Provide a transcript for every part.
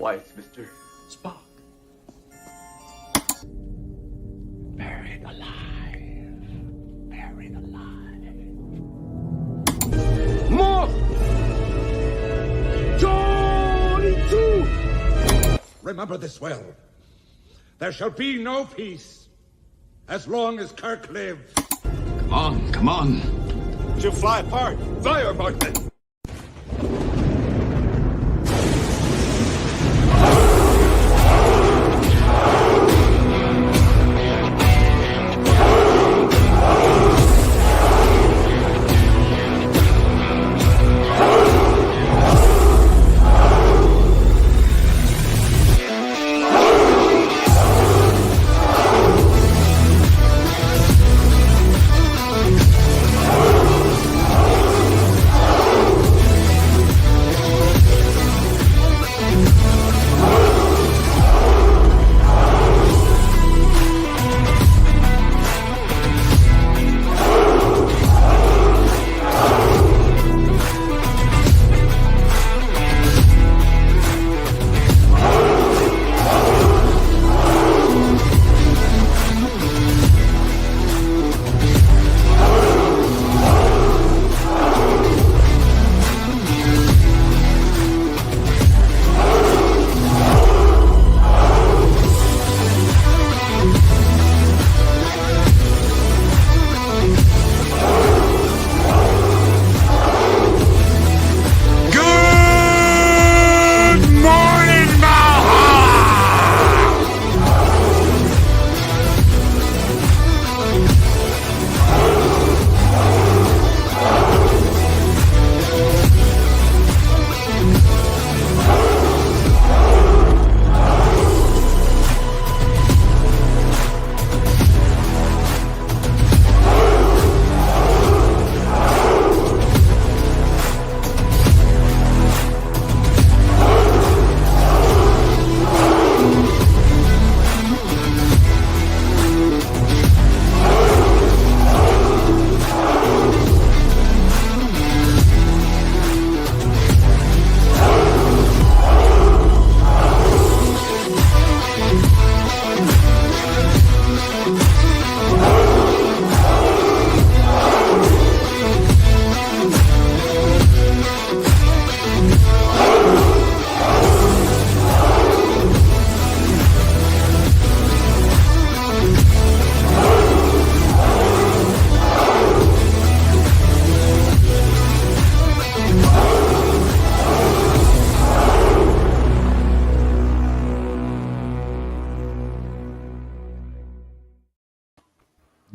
Why, it's Mr. Spock. Buried alive. Buried alive. More! 22! Remember this well. There shall be no peace as long as Kirk lives. Come on, come on. To fly apart. Fire apart then.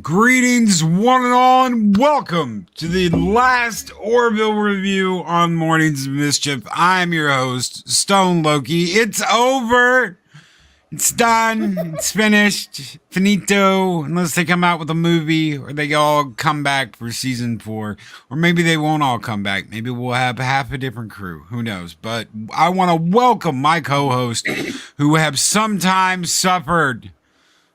Greetings, one and all, and welcome to the last Orville review on Mornings of Mischief. I'm your host, Stone Loki. It's over. It's done. It's finished. Finito. Unless they come out with a movie, or they all come back for season 4. Or maybe they won't all come back. Maybe we'll have half a different crew. Who knows? But I want to welcome my co-host, who have sometimes suffered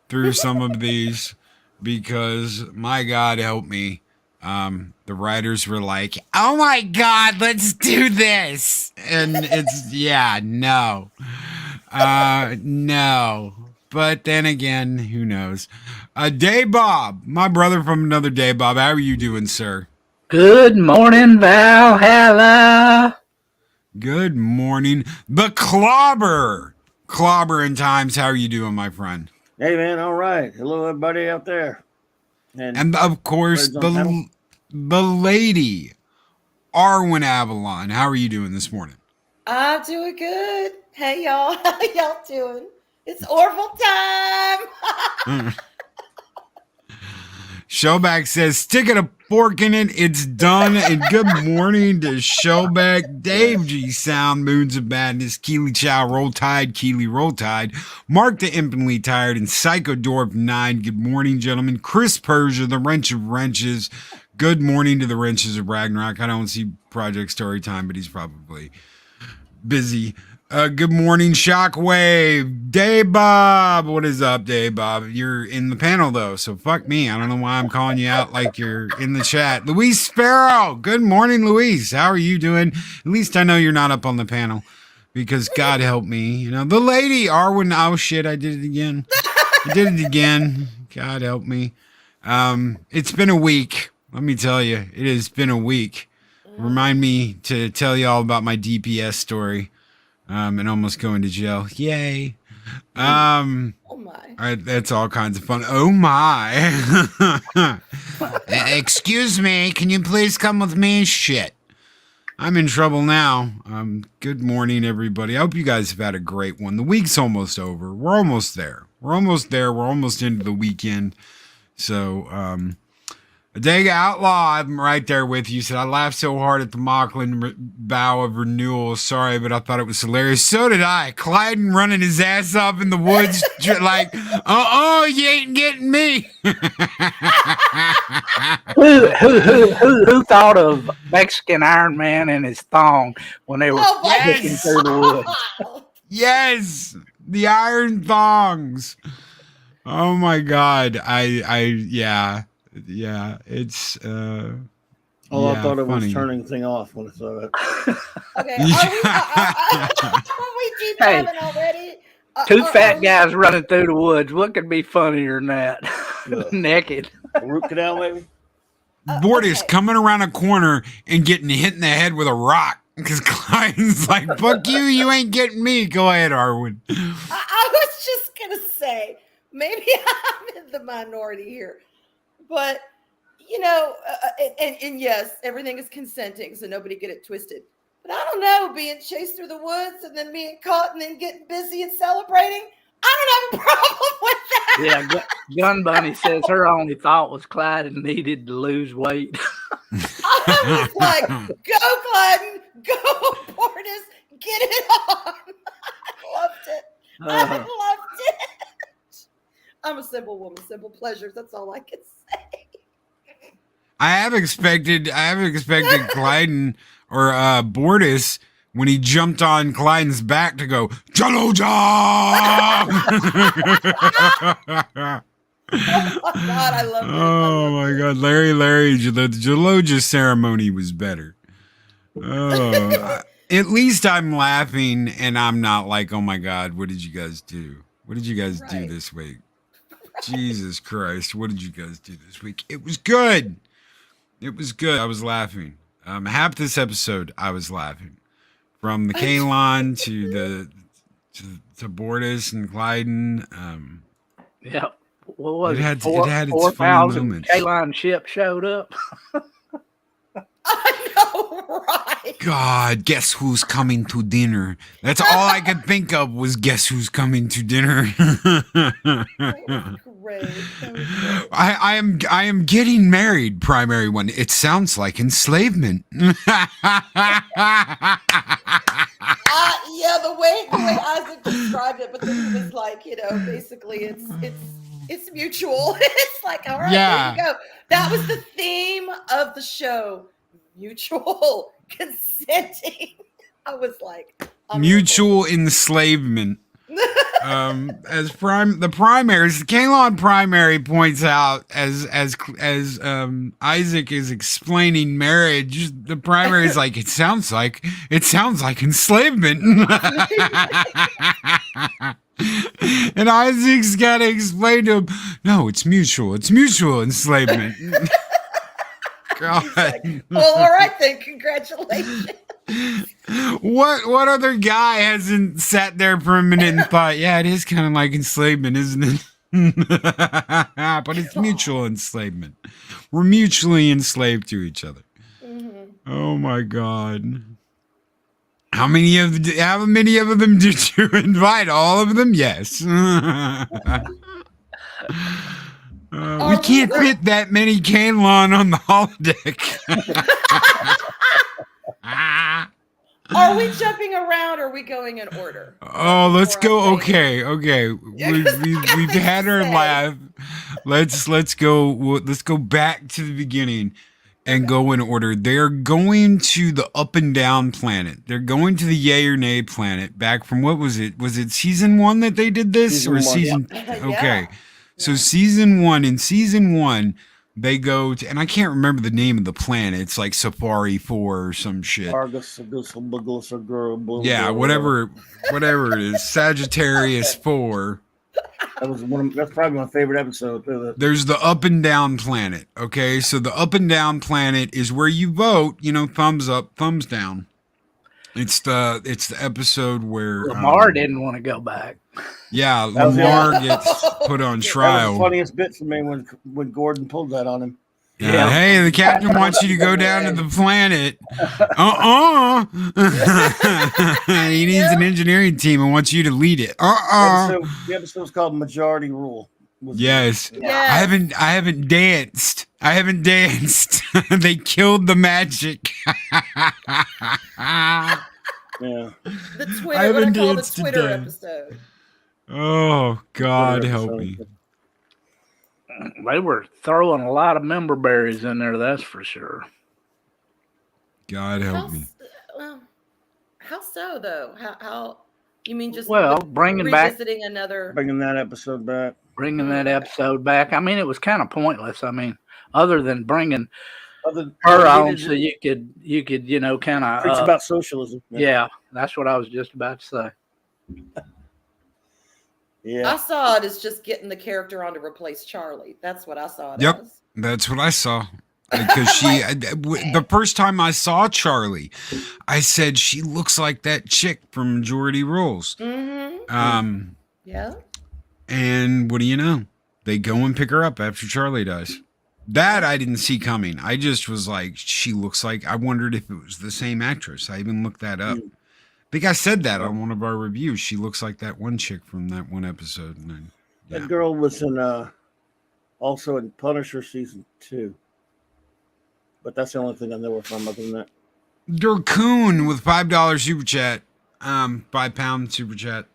through some of these. Because, my God, help me, the writers were like, oh my God, let's do this. And it's, yeah, no. No. But then again, who knows? Dave Bob, my brother from another Dave Bob. How are you doing, sir? Good morning, Valhalla. Good morning. The Clobberin Times. How are you doing, my friend? Hey, man, all right. Hello, everybody out there. And of course, the Lady Arwyn Avalon. How are you doing this morning? I'm doing good. Hey, y'all. How y'all doing? It's Orville time. Showback says, stick a fork in it. It's done. And good morning to Showback, Dave G, Sound, Moons of Madness, Keely Chow, Roll Tide, Keely Roll Tide, Mark the Infinitely Tired, and Psycho Dwarf 9. Good morning, gentlemen. Chris Persia, the Wrench of Wrenches. Good morning to the Wrenches of Ragnarok. I don't see Project Storytime, but he's probably busy. Good morning, Shockwave. Dave Bob. What is up, Dave Bob? You're in the panel, though, so fuck me. I don't know why I'm calling you out like you're in the chat. Luis Sparrow. Good morning, Luis. How are you doing? At least I know you're not up on the panel. because God help me. You know, the Lady Arwyn. Oh shit! I did it again. I did it again. God help me. It's been a week. Let me tell you, it has been a week. Remind me to tell you all about my DPS story, and almost going to jail. Yay. Oh my. That's all kinds of fun. Oh my. Excuse me, can you please come with me? Shit. I'm in trouble now. Good morning, everybody. I hope you guys have had a great one. The week's almost over. We're almost there. We're almost into the weekend. So, Adega Outlaw, I'm right there with you. Said, I laughed so hard at the Mocklin bow of renewal. Sorry, but I thought it was hilarious. So did I. Clyden running his ass off in the woods like, you ain't getting me. Who thought of Mexican Iron Man and his thong when they were kicking through the woods? Yes, the iron thongs. Oh my God. Yeah, it's I thought it funny. was turning the thing off when I saw it. Okay, are we deep diving already? Two fat guys running through the woods. What could be funnier than that? Naked. A root canal, maybe? Bortis coming around a corner and getting hit in the head with a rock because Clyde's like, fuck you, you ain't getting me. Go ahead, Arwyn. I was just going to say, maybe I'm in the minority here. But, you know, and yes, everything is consenting, so nobody get it twisted. But I don't know, being chased through the woods and then being caught and then getting busy and celebrating, I don't have a problem with that. Yeah, Gun Bunny says her only thought was Clyden needed to lose weight. I was like, go, Clyden, go, Bortis, get it on. I loved it. I loved it. I'm a simple woman, simple pleasures. That's all I can say. I have expected Clyden or Bortis when he jumped on Clyden's back to go Jello Job. Oh my God, I love it. Oh my God, Larry, the Gelogia ceremony was better. At least I'm laughing and I'm not like, oh my God, what did you guys do? What did you guys do this week? Jesus Christ, what did you guys do this week? It was good. It was good. I was laughing. Half this episode, I was laughing. From the Kalon to Bortis and Clyden. Yeah. What was it? Had its 4,000 moments. Kalon ship showed up. I know, right? God, guess who's coming to dinner? That's all I could think of was guess who's coming to dinner. That was great. I am getting married, primary one. It sounds like enslavement. Yeah, the way Isaac described it, but then he was like, you know, basically it's mutual. It's like, all right, there you go. That was the theme of the show. Mutual consenting. I was like, mutual enslavement. As the primaries, the Kalon primary points out as Isaac is explaining marriage, the primary is like, it sounds like enslavement. And Isaac's got to explain to him, no, it's mutual enslavement. God. Like, well, all right then, congratulations. What other guy hasn't sat there for a minute and thought, yeah, it is kind of like enslavement, isn't it? But it's mutual enslavement. We're mutually enslaved to each other. Mm-hmm. Oh my God. How many of them did you invite? All of them? Yes. We can't fit that many Kalon on the holodeck. Are we jumping around or are we going in order? Oh, let's go. Okay. We've had our laugh. Let's go back to the beginning and go in order. They're going to the up and down planet. They're going to the yay or nay planet back from, what was it? Was it season 1 that they did this? Season 1, season? yeah. Okay. So in season one, they go to, and I can't remember the name of the planet. It's like Safari 4 or some shit. Yeah, whatever it is. Sagittarius 4. That's probably my favorite episode. There's the up and down planet. Okay, so the up and down planet is where you vote. Thumbs up, thumbs down. It's the episode where Lamar didn't want to go back. Yeah, Lamar gets put on trial. That was the funniest bit for me when Gordon pulled that on him. Yeah. Hey, the captain wants you to go down to the planet. He needs an engineering team and wants you to lead it. The episode was called Majority Rule. Yes. I haven't danced. They killed the magic. Yeah. The Twitter, what I call the Twitter episode. Oh, God help me. They were throwing a lot of member berries in there, that's for sure. God help me. How so, though? How you mean just bringing that episode back. Bringing that episode back. I mean, it was kind of pointless. I mean, other than bringing her on so you could kind of preach about socialism. Yeah, that's what I was just about to say. Yeah, I saw it as just getting the character on to replace Charlie. That's what I saw it as. That's what I saw. Because the first time I saw Charlie, I said she looks like that chick from Majority Rules. Mm-hmm. Yeah. And what do you know? They go and pick her up after Charlie dies. That I didn't see coming. I just was like, she looks like. I wondered if it was the same actress. I even looked that up. I think I said that on one of our reviews. She looks like that one chick from that one episode. And that girl was in also in Punisher season 2. But that's the only thing I know her from. Other than that, Durcoon with $5 super chat, £5 super chat,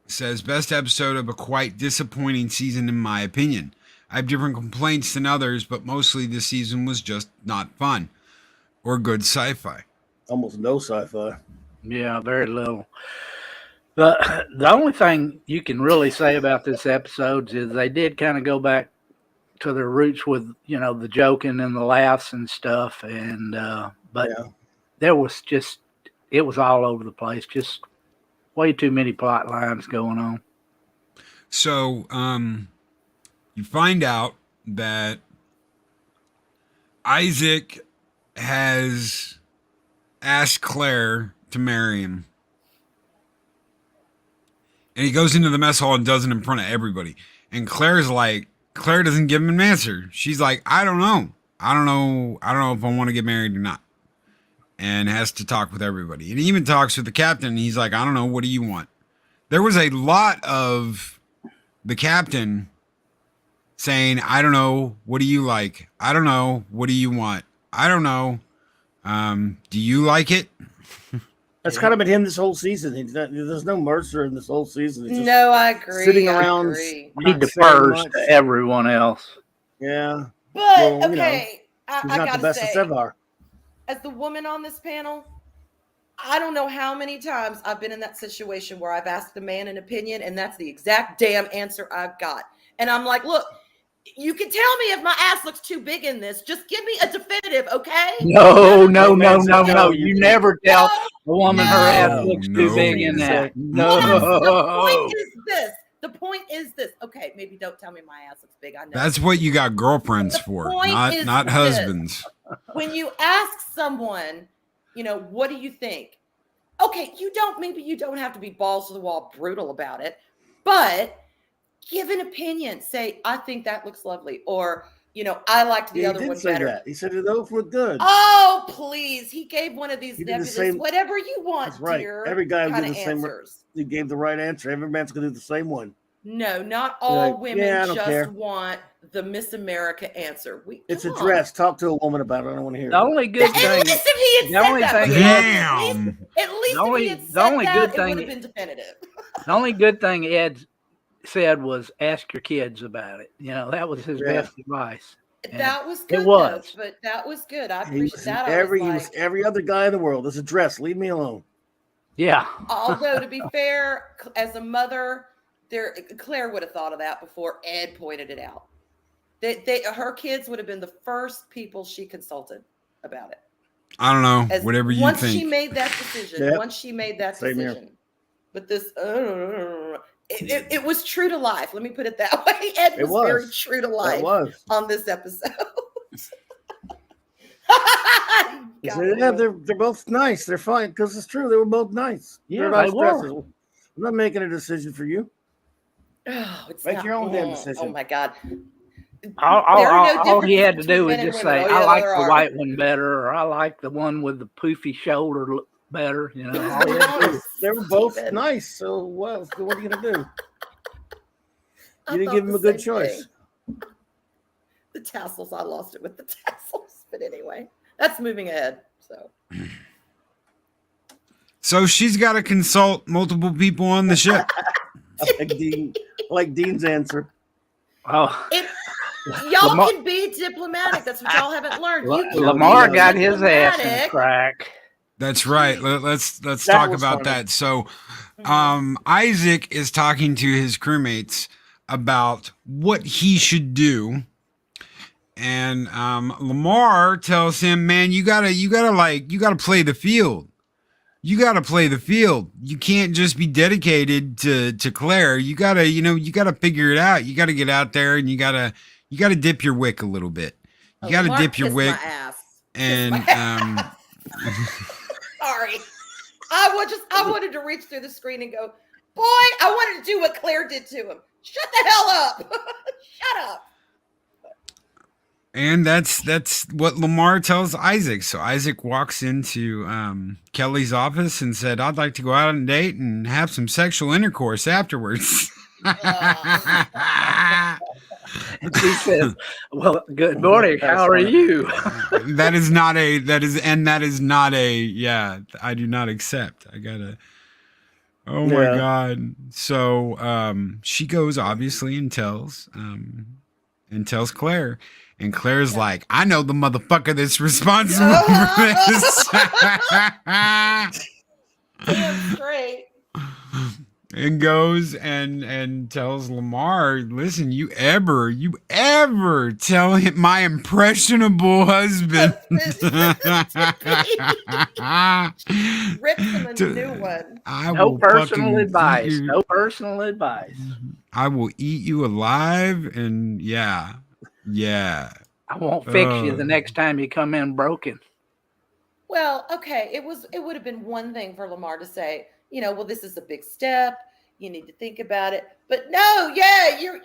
says best episode of a quite disappointing season in my opinion. I have different complaints than others, but mostly this season was just not fun or good sci-fi. Almost no sci-fi. Yeah, very little. The only thing you can really say about this episode is they did kind of go back to their roots with, the joking and the laughs and stuff. And, but there was it was all over the place. Just way too many plot lines going on. So, you find out that Isaac has asked Claire to marry him. And he goes into the mess hall and does it in front of everybody. And Claire doesn't give him an answer. She's like, I don't know. I don't know if I want to get married or not. And has to talk with everybody. And he even talks with the captain. And he's like, I don't know. What do you want? There was a lot of the captain saying, I don't know. What do you like? I don't know. What do you want? I don't know. Do you like it? That's kind of been him this whole season. There's no Mercer in this whole season. He's just I agree. sitting around. He defers to everyone else. Yeah. But, okay. He's I not gotta the best say, of ever. as the woman on this panel, I don't know how many times I've been in that situation where I've asked a man an opinion and that's the exact damn answer I've got. And I'm like, look, you can tell me if my ass looks too big in this. Just give me a definitive, okay? No. You never tell a woman her ass looks too big in that. No. The point is this. Okay, maybe don't tell me my ass looks big. I know. That's what you got girlfriends for, not husbands. When you ask someone, what do you think? Okay, maybe you don't have to be balls to the wall brutal about it, but give an opinion. Say, I think that looks lovely. Or, I liked the other one better. That. He said it both were good. Oh, please. He gave one of these nebulous, whatever you want, that's right. dear. Every guy did the answers. same. He gave the right answer. Every man's going to do the same one. No, not all women just care. Want the Miss America answer. It's a dress. Talk to a woman about it. I don't want to hear the only good thing. At least if he had said that. Damn. At least if he had said that, it would have been definitive. The only good thing Ed said was ask your kids about it. That was his best advice. And that was good. It was. Though, but that was good. I appreciate that. He was every other guy in the world. It's a dress. Leave me alone. Yeah. Although, to be fair, as a mother, Claire would have thought of that before Ed pointed it out. Her kids would have been the first people she consulted about it. I don't know. Whatever you once think. she made that decision, Yep. once she made that Same here. decision, but this, it was true to life. Let me put it that way. Ed was very true to life on this episode. Yeah, they're both nice. They're fine because it's true. They were both nice. Yeah, they're nice they were. dresses. I'm not making a decision for you. Oh, it's Make not, your own damn decision. Oh my God. All he had to do was just say, I like the white. white one better, or I like the one with the poofy shoulder better. You know, all he had to do. They were both nice. So what are you going to do? I You didn't thought give him the a good same choice. thing. The tassels, I lost it with the tassels. But anyway, that's moving ahead. So she's got to consult multiple people on the ship. I like Dean's answer. Oh, Y'all can be diplomatic. That's what y'all haven't learned. You can Lamar be got his ass in diplomatic. crack. That's right. Let's talk about that. So, Isaac is talking to his crewmates about what he should do, and Lamar tells him, "Man, you gotta play the field. You gotta play the field. You can't just be dedicated to Claire. You gotta figure it out. You gotta get out there and you gotta dip your wick a little bit. You gotta Lamar dip your kissed wick." my ass. And Sorry, I wanted to reach through the screen and go, boy, I wanted to do what Claire did to him. Shut the hell up. Shut up. And that's what Lamar tells Isaac. So Isaac walks into Kelly's office and said, "I'd like to go out on a date and have some sexual intercourse afterwards." He says, "Well, good morning. How are you?" that is not a yeah, I do not accept. I gotta. Oh my God. So she goes obviously and tells Claire. And Claire's like, "I know the motherfucker that's responsible for this." Damn straight. And goes and tells Lamar, "Listen, you ever tell him my impressionable husband Rips him a new one. No personal advice. No personal advice. I will eat you alive, and yeah. I won't fix you the next time you come in broken." Well, okay, it would have been one thing for Lamar to say, well, this is a big step. You need to think about it. But no, yeah, you're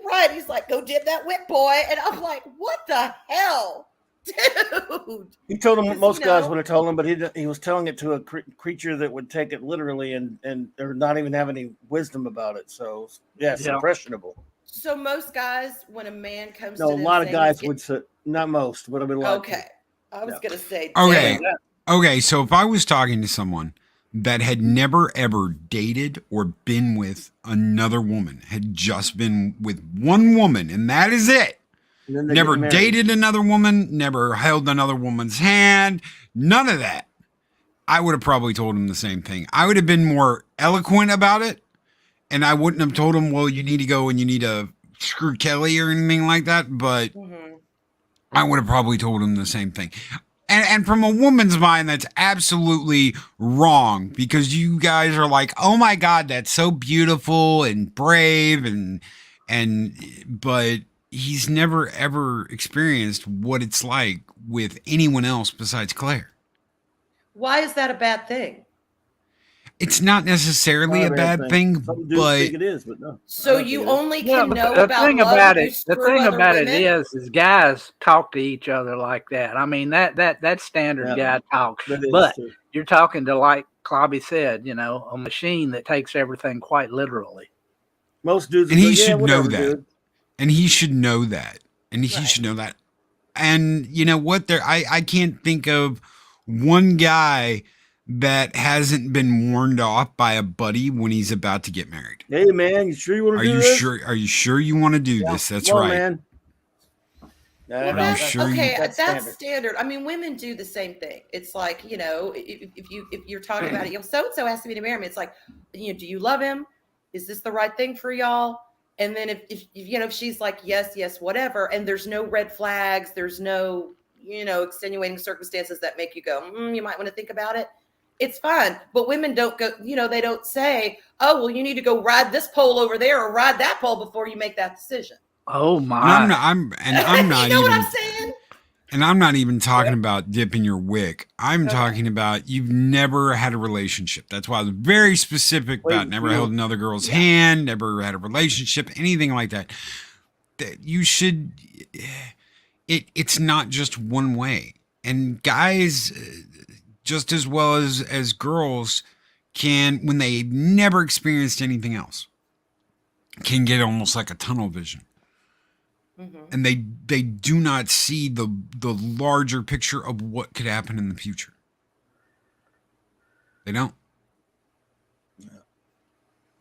right. He's like, "Go dip that whip, boy." And I'm like, what the hell? Dude. He told him what most guys would have told him, but he was telling it to a creature that would take it literally and or not even have any wisdom about it. So, it's impressionable. So most guys, when a man comes a lot of guys would say, not most, but I mean, okay. I was going to say. Okay. So if I was talking to someone that had never ever dated or been with another woman, had just been with one woman, and that is it. Never dated another woman, never held another woman's hand, none of that. I would have probably told him the same thing. I would have been more eloquent about it, and I wouldn't have told him, "Well, you need to go and you need to screw Kelly" or anything like that, but I would have probably told him the same thing. And from a woman's mind, that's absolutely wrong, because you guys are like, "Oh my God, that's so beautiful and brave," but he's never ever experienced what it's like with anyone else besides Claire. Why is that a bad thing? It's not necessarily a bad thing, but think it is, but no. So you only can know the about thing love about if you it. The screw thing other about it women? is guys talk to each other like that. I mean that standard guy talk. But true. You're talking to, like Clobby said, a machine that takes everything quite literally. Most dudes, and he should know whatever, that. dude. And he should know that. And he should know that. And you know what? I can't think of one guy that hasn't been warned off by a buddy when he's about to get married. Hey man, you sure you want to do this? Are you sure you want to do this? That's right. Man. That's That's standard. I mean, women do the same thing. It's like, if you're talking about it, so and so has to be to marry me. It's like, do you love him? Is this the right thing for y'all? And then if she's like, yes, yes, whatever, and there's no red flags, there's no, extenuating circumstances that make you go, you might want to think about it. It's fine. But women don't go, they don't say, oh, well, you need to go ride this pole over there or ride that pole before you make that decision. Oh my. I'm not you know even, what I'm saying? And I'm not even talking about dipping your wick. I'm talking about you've never had a relationship. That's why I was very specific about never held another girl's hand, never had a relationship, anything like that. That you should, it's not just one way. And guys, just as well as girls can, when they've never experienced anything else, can get almost like a tunnel vision. Mm-hmm. And they do not see the larger picture of what could happen in the future. They don't. Yeah.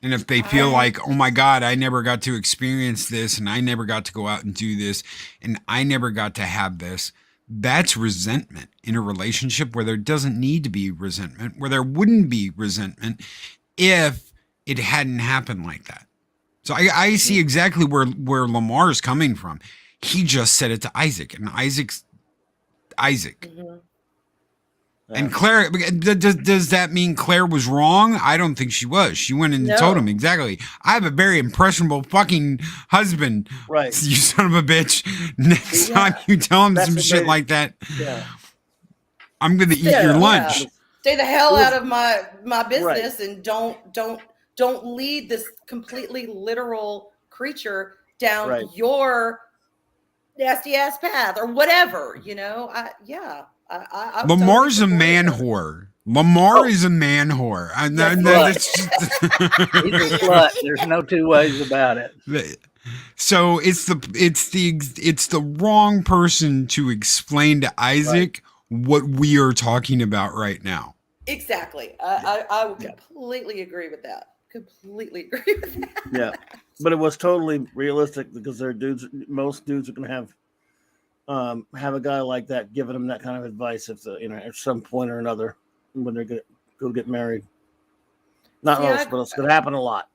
And if they feel like, oh my God, I never got to experience this, and I never got to go out and do this, and I never got to have this, that's resentment in a relationship where there doesn't need to be resentment, where there wouldn't be resentment if it hadn't happened like that. So I see exactly where Lamar is coming from. He just said it to Isaac, and Isaac's Isaac. Mm-hmm. And Claire, does that mean Claire was wrong? I don't think she was. She went and told him exactly. I have a very impressionable fucking husband. Right. You son of a bitch. Next time you tell him some shit like that, I'm going to eat your lunch. Stay the hell out of my business and don't lead this completely literal creature down your nasty ass path or whatever, Lamar's a man whore. Lamar is a man whore. He's a slut. There's no two ways about it. So it's the wrong person to explain to Isaac what we are talking about right now. Exactly. I would completely agree with that. Completely agree with that. Yeah, but it was totally realistic because they're dudes. Most dudes are going to have a guy like that giving them that kind of advice at some point or another when they're going to go get married. Not most, but it's going to happen a lot.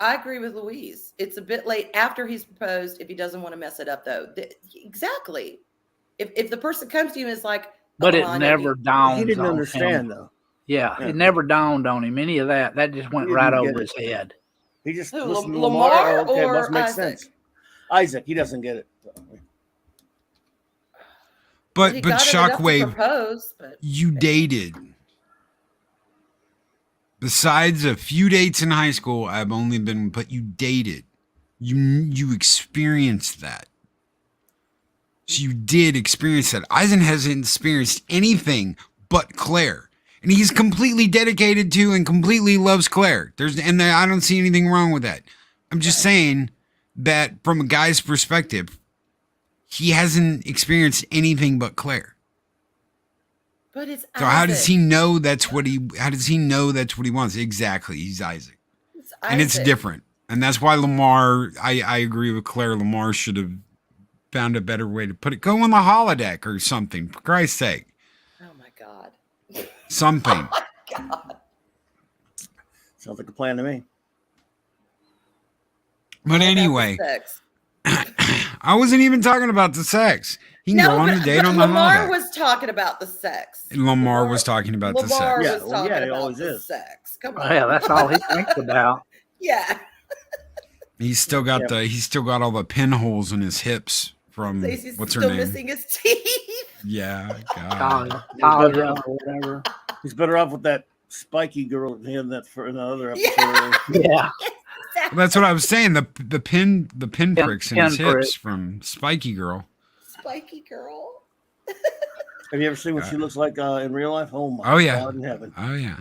I agree with Louise. It's a bit late after he's proposed if he doesn't want to mess it up, though. Exactly. If the person comes to you and is like, but it never dawned. He didn't understand though. Yeah, it never dawned on him. Any of that just went right over his head. He just listened to Lamar or must make Isaac? Sense. Isaac, he doesn't get it. But Shockwave, you dated. Besides a few dates in high school, but you dated. You experienced that. So you did experience that. Eisen hasn't experienced anything but Claire. And he's completely dedicated to and completely loves Claire. I don't see anything wrong with that. I'm just saying that from a guy's perspective, he hasn't experienced anything but Claire. But it's so Isaac. How does he know that's what he wants? Exactly. He's Isaac. And it's different. And that's why Lamar, I agree with Claire. Lamar should have found a better way to put it. Go on the holodeck or something, for Christ's sake. Oh my God. Something. Oh my God. Sounds like a plan to me. But anyway, I wasn't even talking about the sex. He can go on the date on the Lamar was talking about the sex. Lamar was talking about the sex. Lamar was talking about the sex. Come on. Yeah, that's all he thinks about. Yeah. He's still got all the pinholes in his hips from what's her name? Still missing his teeth. Yeah, God. Whatever. He's better off with that spiky girl than that for another episode. Yeah. Well, that's what I was saying. The pin pricks in his hips from Spiky Girl. Spiky Girl. Have you ever seen what she looks like in real life? Oh my God in heaven. Oh yeah.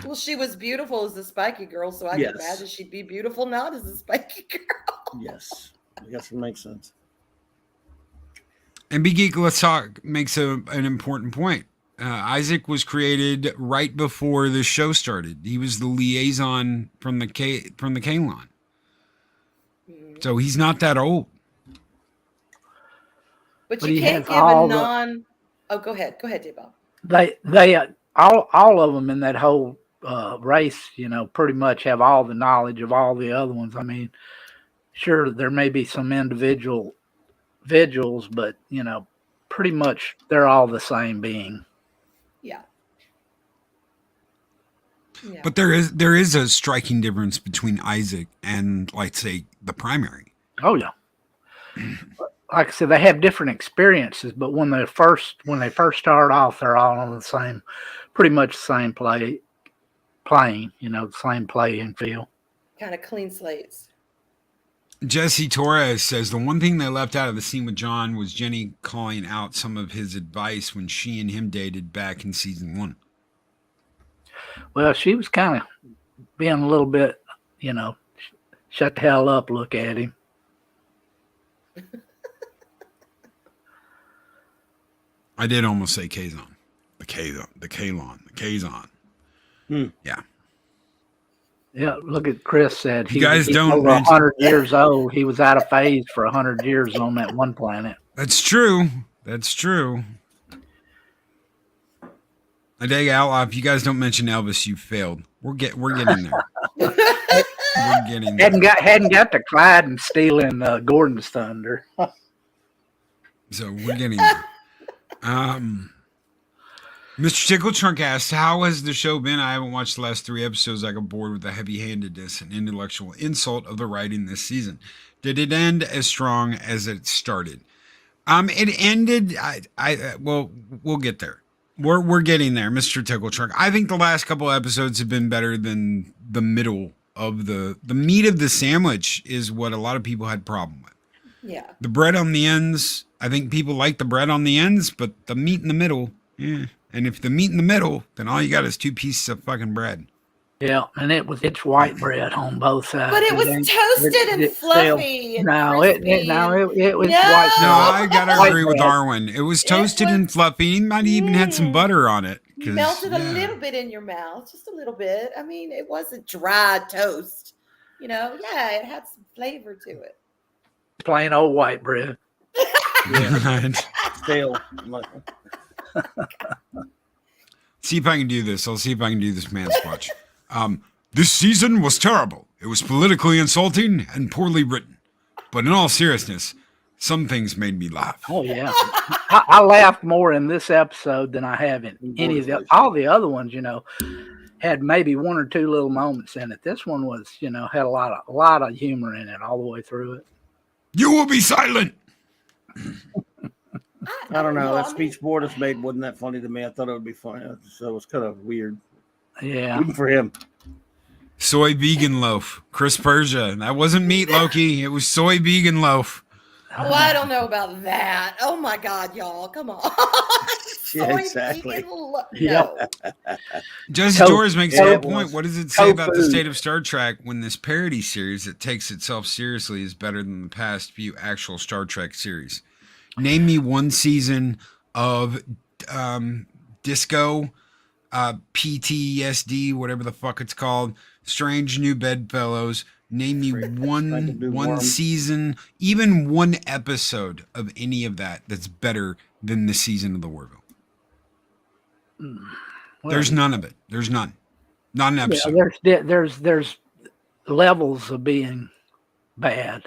Well, she was beautiful as the Spiky Girl, so I can imagine she'd be beautiful not as a Spiky Girl. Yes. I guess it makes sense. And Be Geek, let's talk makes an important point. Isaac was created right before the show started. He was the liaison from the Kalon. So he's not that old. But you can't give a non. Oh, go ahead, Dave Bob. They all of them in that whole race, pretty much have all the knowledge of all the other ones. I mean, Sure, there may be some individual vigils, but pretty much they're all the same being. Yeah. Yeah. But there is a striking difference between Isaac and, like, say, the primary. Oh yeah. Like I said, they have different experiences, but when they first start off, they're all on the same, pretty much the same playing, the same playing field. Kind of clean slates. Jesse Torres says the one thing they left out of the scene with John was Jenny calling out some of his advice when she and him dated back in season 1. Well, she was kind of being a little bit, shut the hell up, look at him. I did almost say Kazon. The Kazon. Yeah. Yeah, look at Chris said. You guys don't over mention- 100 years old. He was out of phase for 100 years on that one planet. That's true. I dig Outlaw. If you guys don't mention Elvis, you failed. We're getting there. We're getting there. Hadn't got to Clyde and stealing Gordon's thunder. So we're getting there. Mr. Tickle Trunk asks, how has the show been? I haven't watched the last 3 episodes. I got bored with the heavy-handedness and intellectual insult of the writing this season. Did it end as strong as it started? It ended. Well, we'll get there. We're getting there, Mr. Tickle Trunk. I think the last couple episodes have been better than the middle of the meat of the sandwich is what a lot of people had problem with. Yeah. The bread on the ends, I think people like the bread on the ends, but the meat in the middle, And if the meat in the middle, then all you got is 2 pieces of fucking bread. Yeah, and it's white bread on both sides. But it was toasted and fluffy. No, it was No. white. No, I gotta White agree with bread. Arwyn. It was toasted and fluffy. He might have even had some butter on it. Melted a little bit in your mouth, just a little bit. I mean, it wasn't dry toast. It had some flavor to it. Plain old white bread. Stale. See if I can do this. I'll see if I can do this man squatch. This season was terrible. It was politically insulting and poorly written. But in all seriousness, some things made me laugh. Oh yeah, I laughed more in this episode than I have in any of all the other ones. Had maybe 1 or 2 little moments in it. This one was, had a lot of humor in it all the way through it. You will be silent. I don't know. That speech Borders made wasn't that funny to me. I thought it would be funny. So it was kind of weird. Yeah. Even for him. Soy vegan loaf. Chris Persia. That wasn't meat, Loki. It was soy vegan loaf. Oh, I don't know about that. Oh my God, y'all. Come on. Yeah, exactly. No. Jesse Torres makes a good point. What does it say about the state of Star Trek when this parody series that takes itself seriously is better than the past few actual Star Trek series? Name me one season of Disco, PTSD, whatever the fuck it's called, Strange New Bedfellows. Name me one season, even one episode of any of that's better than the season of the Orville. Well, There's none of it. There's none. Not an episode. Yeah, there's levels of being bad.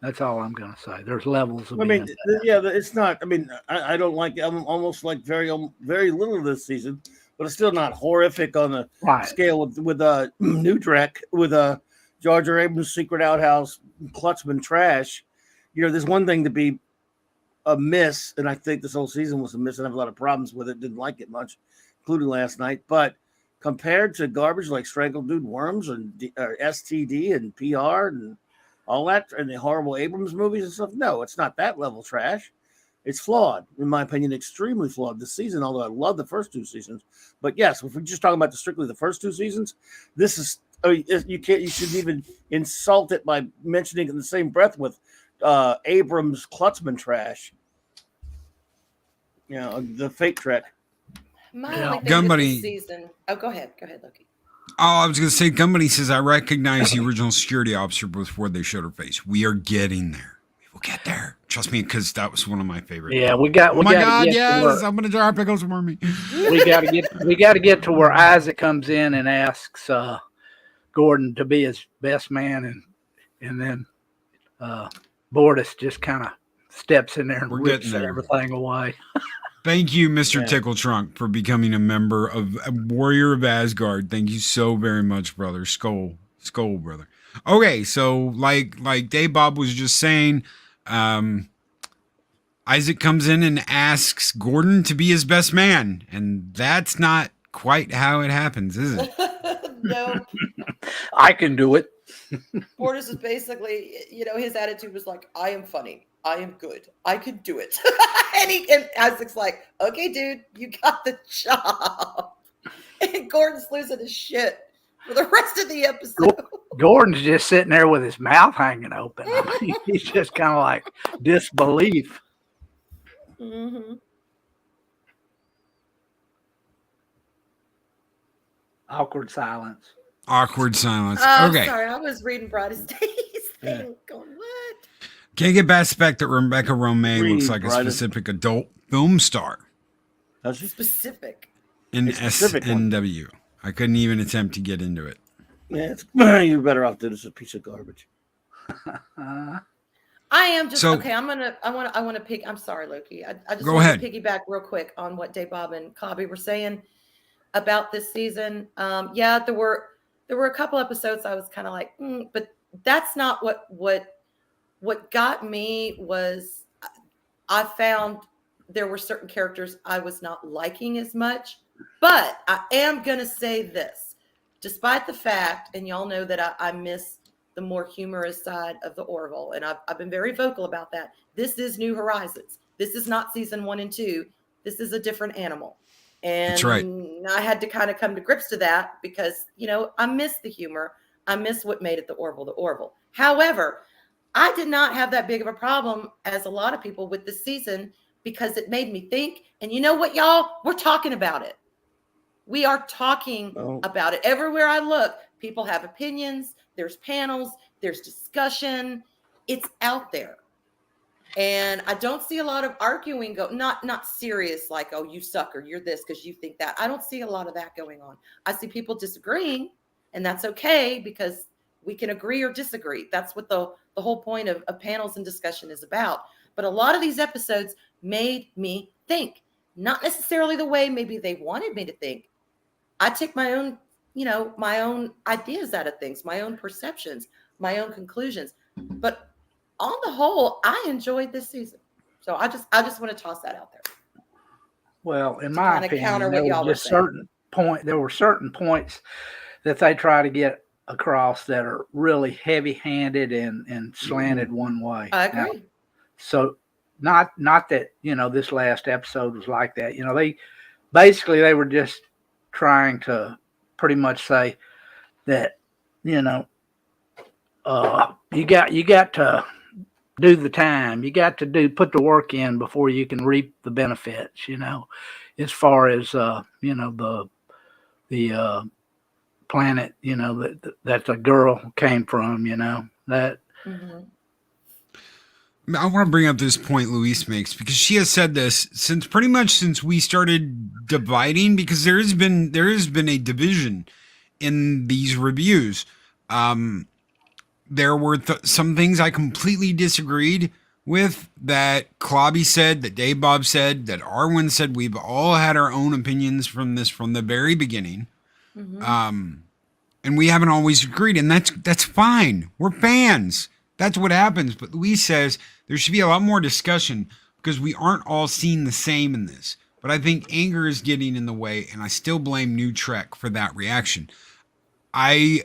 That's all I'm going to say. There's levels of being bad. It's not. I mean, I don't like. I'm almost like very little of this season, but it's still not horrific on the scale with New Trek with Jar Jar Abrams' Secret Outhouse, Klutzman trash. There's one thing to be a miss, and I think this whole season was a miss, and I have a lot of problems with it. Didn't like it much, including last night. But compared to garbage like Strangled Dude Worms and STD and PR and all that, and the horrible Abrams movies and stuff, no, it's not that level trash. It's flawed, in my opinion, extremely flawed this season, although I love the first 2 seasons. But yes, if we're just talking about strictly the first 2 seasons, this is, you shouldn't even insult it by mentioning it in the same breath with Abrams Klutzman trash. The fake Trek. Gun Buddy. Season. Oh, go ahead, Loki. Oh, I was going to say, Gun Buddy says, I recognize the original security officer before they showed her face. We are getting there. We will get there. Trust me, because that was one of my favorites. Yeah, we got. Oh my God, yes! I'm going to jar pickles for me. We got to get to where Isaac comes in and asks Gordon to be his best man and And then Bortus just kind of steps in there and We're rips getting there. everything away. Thank you, Mr. Yeah. Tickle Trunk, for becoming a member of a Warrior of Asgard. Thank you so very much, brother. Skull, brother. Okay, so like Dave Bob was just saying, Isaac comes in and asks Gordon to be his best man, and that's not quite how it happens, is it? No, I can do it. Portis is basically, his attitude was like, I am funny. I am good. I can do it. and Isaac's like, okay, dude, you got the job. And Gordon's losing his shit for the rest of the episode. Gordon's just sitting there with his mouth hanging open. I mean, he's just kind of like disbelief. Mm-hmm. Awkward silence. Awkward silence. Okay. Sorry, I was reading Brightest Days thing. Going, what? Can't get past the fact that Rebecca Romijn looks like a Brightest. specific adult film star Does she? Specific. in A specific one. SNW. I couldn't even attempt to get into it. Yeah, you're better off doing this a piece of garbage. I am just So- okay. I want to pick. I'm sorry, Loki. I just Go want ahead. to piggyback real quick on what Dave Bob and Clobby were saying about this season. Yeah, there were a couple episodes I was kind of like, but that's not what got me. Was I found there were certain characters I was not liking as much. But I am gonna say this, despite the fact, and y'all know that I miss the more humorous side of the Orville, and I've been very vocal about that. This is New Horizons. This is not season 1 and 2. This is a different animal. And That's right. I had to kind of come to grips to that because, I miss the humor. I miss what made it the Orville. However, I did not have that big of a problem as a lot of people with this season because it made me think. And you know what, y'all? We're talking about it. We are talking about it. Everywhere I look, people have opinions. There's panels. There's discussion. It's out there. And I don't see a lot of arguing not serious, like, oh, you suck or you're this because you think that. I don't see a lot of that going on. I see people disagreeing, and that's okay because we can agree or disagree. That's what the whole point of panels and discussion is about. But a lot of these episodes made me think, not necessarily the way maybe they wanted me to think. I take my own, my own ideas out of things, my own perceptions, my own conclusions. But on the whole, I enjoyed this season. So I just want to toss that out there. Well, in To my kinda opinion, counter there what y'all were were just saying. there were certain points that they try to get across that are really heavy-handed and slanted one way. I Now, agree. so not that, this last episode was like that. They were just trying to pretty much say that, you got to do the time. You got to put the work in before you can reap the benefits, as far as, the planet, that the girl came from, that. Mm-hmm. I want to bring up this point Luis makes because she has said this since we started dividing, because there has been a division in these reviews. There were some things I completely disagreed with that Clobby said, that Dave Bob said, that Arwyn said. We've all had our own opinions from this from the very beginning. Mm-hmm. And we haven't always agreed, and that's fine. We're fans. That's what happens. But Luis says there should be a lot more discussion because we aren't all seeing the same in this. But I think anger is getting in the way, and I still blame New Trek for that reaction. I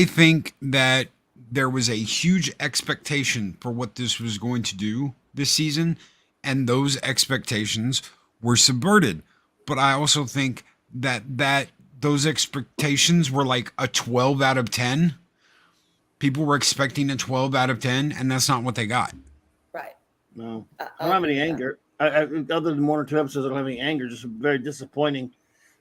think that there was a huge expectation for what this was going to do this season, and those expectations were subverted. But I also think that those expectations were like a 12 out of 10. People were expecting a 12 out of 10, and that's not what they got. Right. No, I don't have any anger. Other than 1 or 2 episodes, I don't have any anger. Just a very disappointment.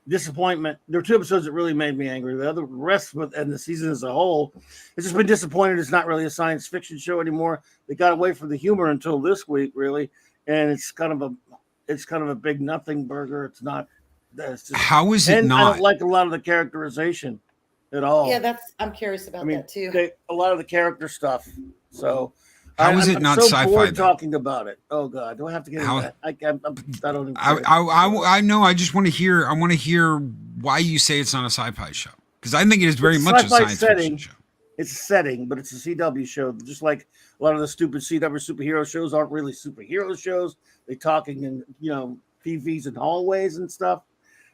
There were 2 episodes that really made me angry. The rest and the season as a whole, it's just been disappointed. It's not really a science fiction show anymore. They got away from the humor until this week, really, and it's kind of a big nothing burger. It's not. It's just, How is it and not? I don't like a lot of the characterization at all. Yeah, I'm curious about that too. A lot of the character stuff. So How is it I'm not so sci-fi, bored though? talking about it. Oh God, do I have to get into that? I don't even care. I know. I just want to hear. I want to hear why you say it's not a sci-fi show, because I think it is very much a science fiction show. It's a setting, but it's a CW show. Just like a lot of the stupid CW superhero shows aren't really superhero shows. They're talking in PVs and hallways and stuff.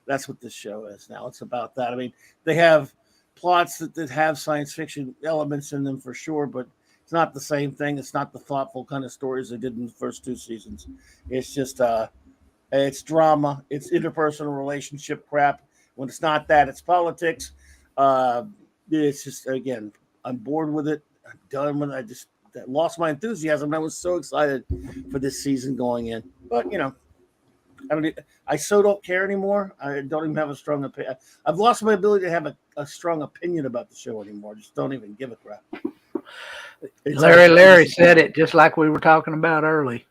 That's what this show is now. It's about that. I mean, they have plots that have science fiction elements in them for sure, but it's not the same thing. It's not the thoughtful kind of stories they did in the first 2 seasons. It's just it's drama. It's interpersonal relationship crap. When it's not that, it's politics. It's just, again, I'm bored with it. I'm done with it. I just lost my enthusiasm. I was so excited for this season going in. But, I so don't care anymore. I don't even have a strong opinion. I've lost my ability to have a strong opinion about the show anymore. Just don't even give a crap. Larry said it just like we were talking about earlier.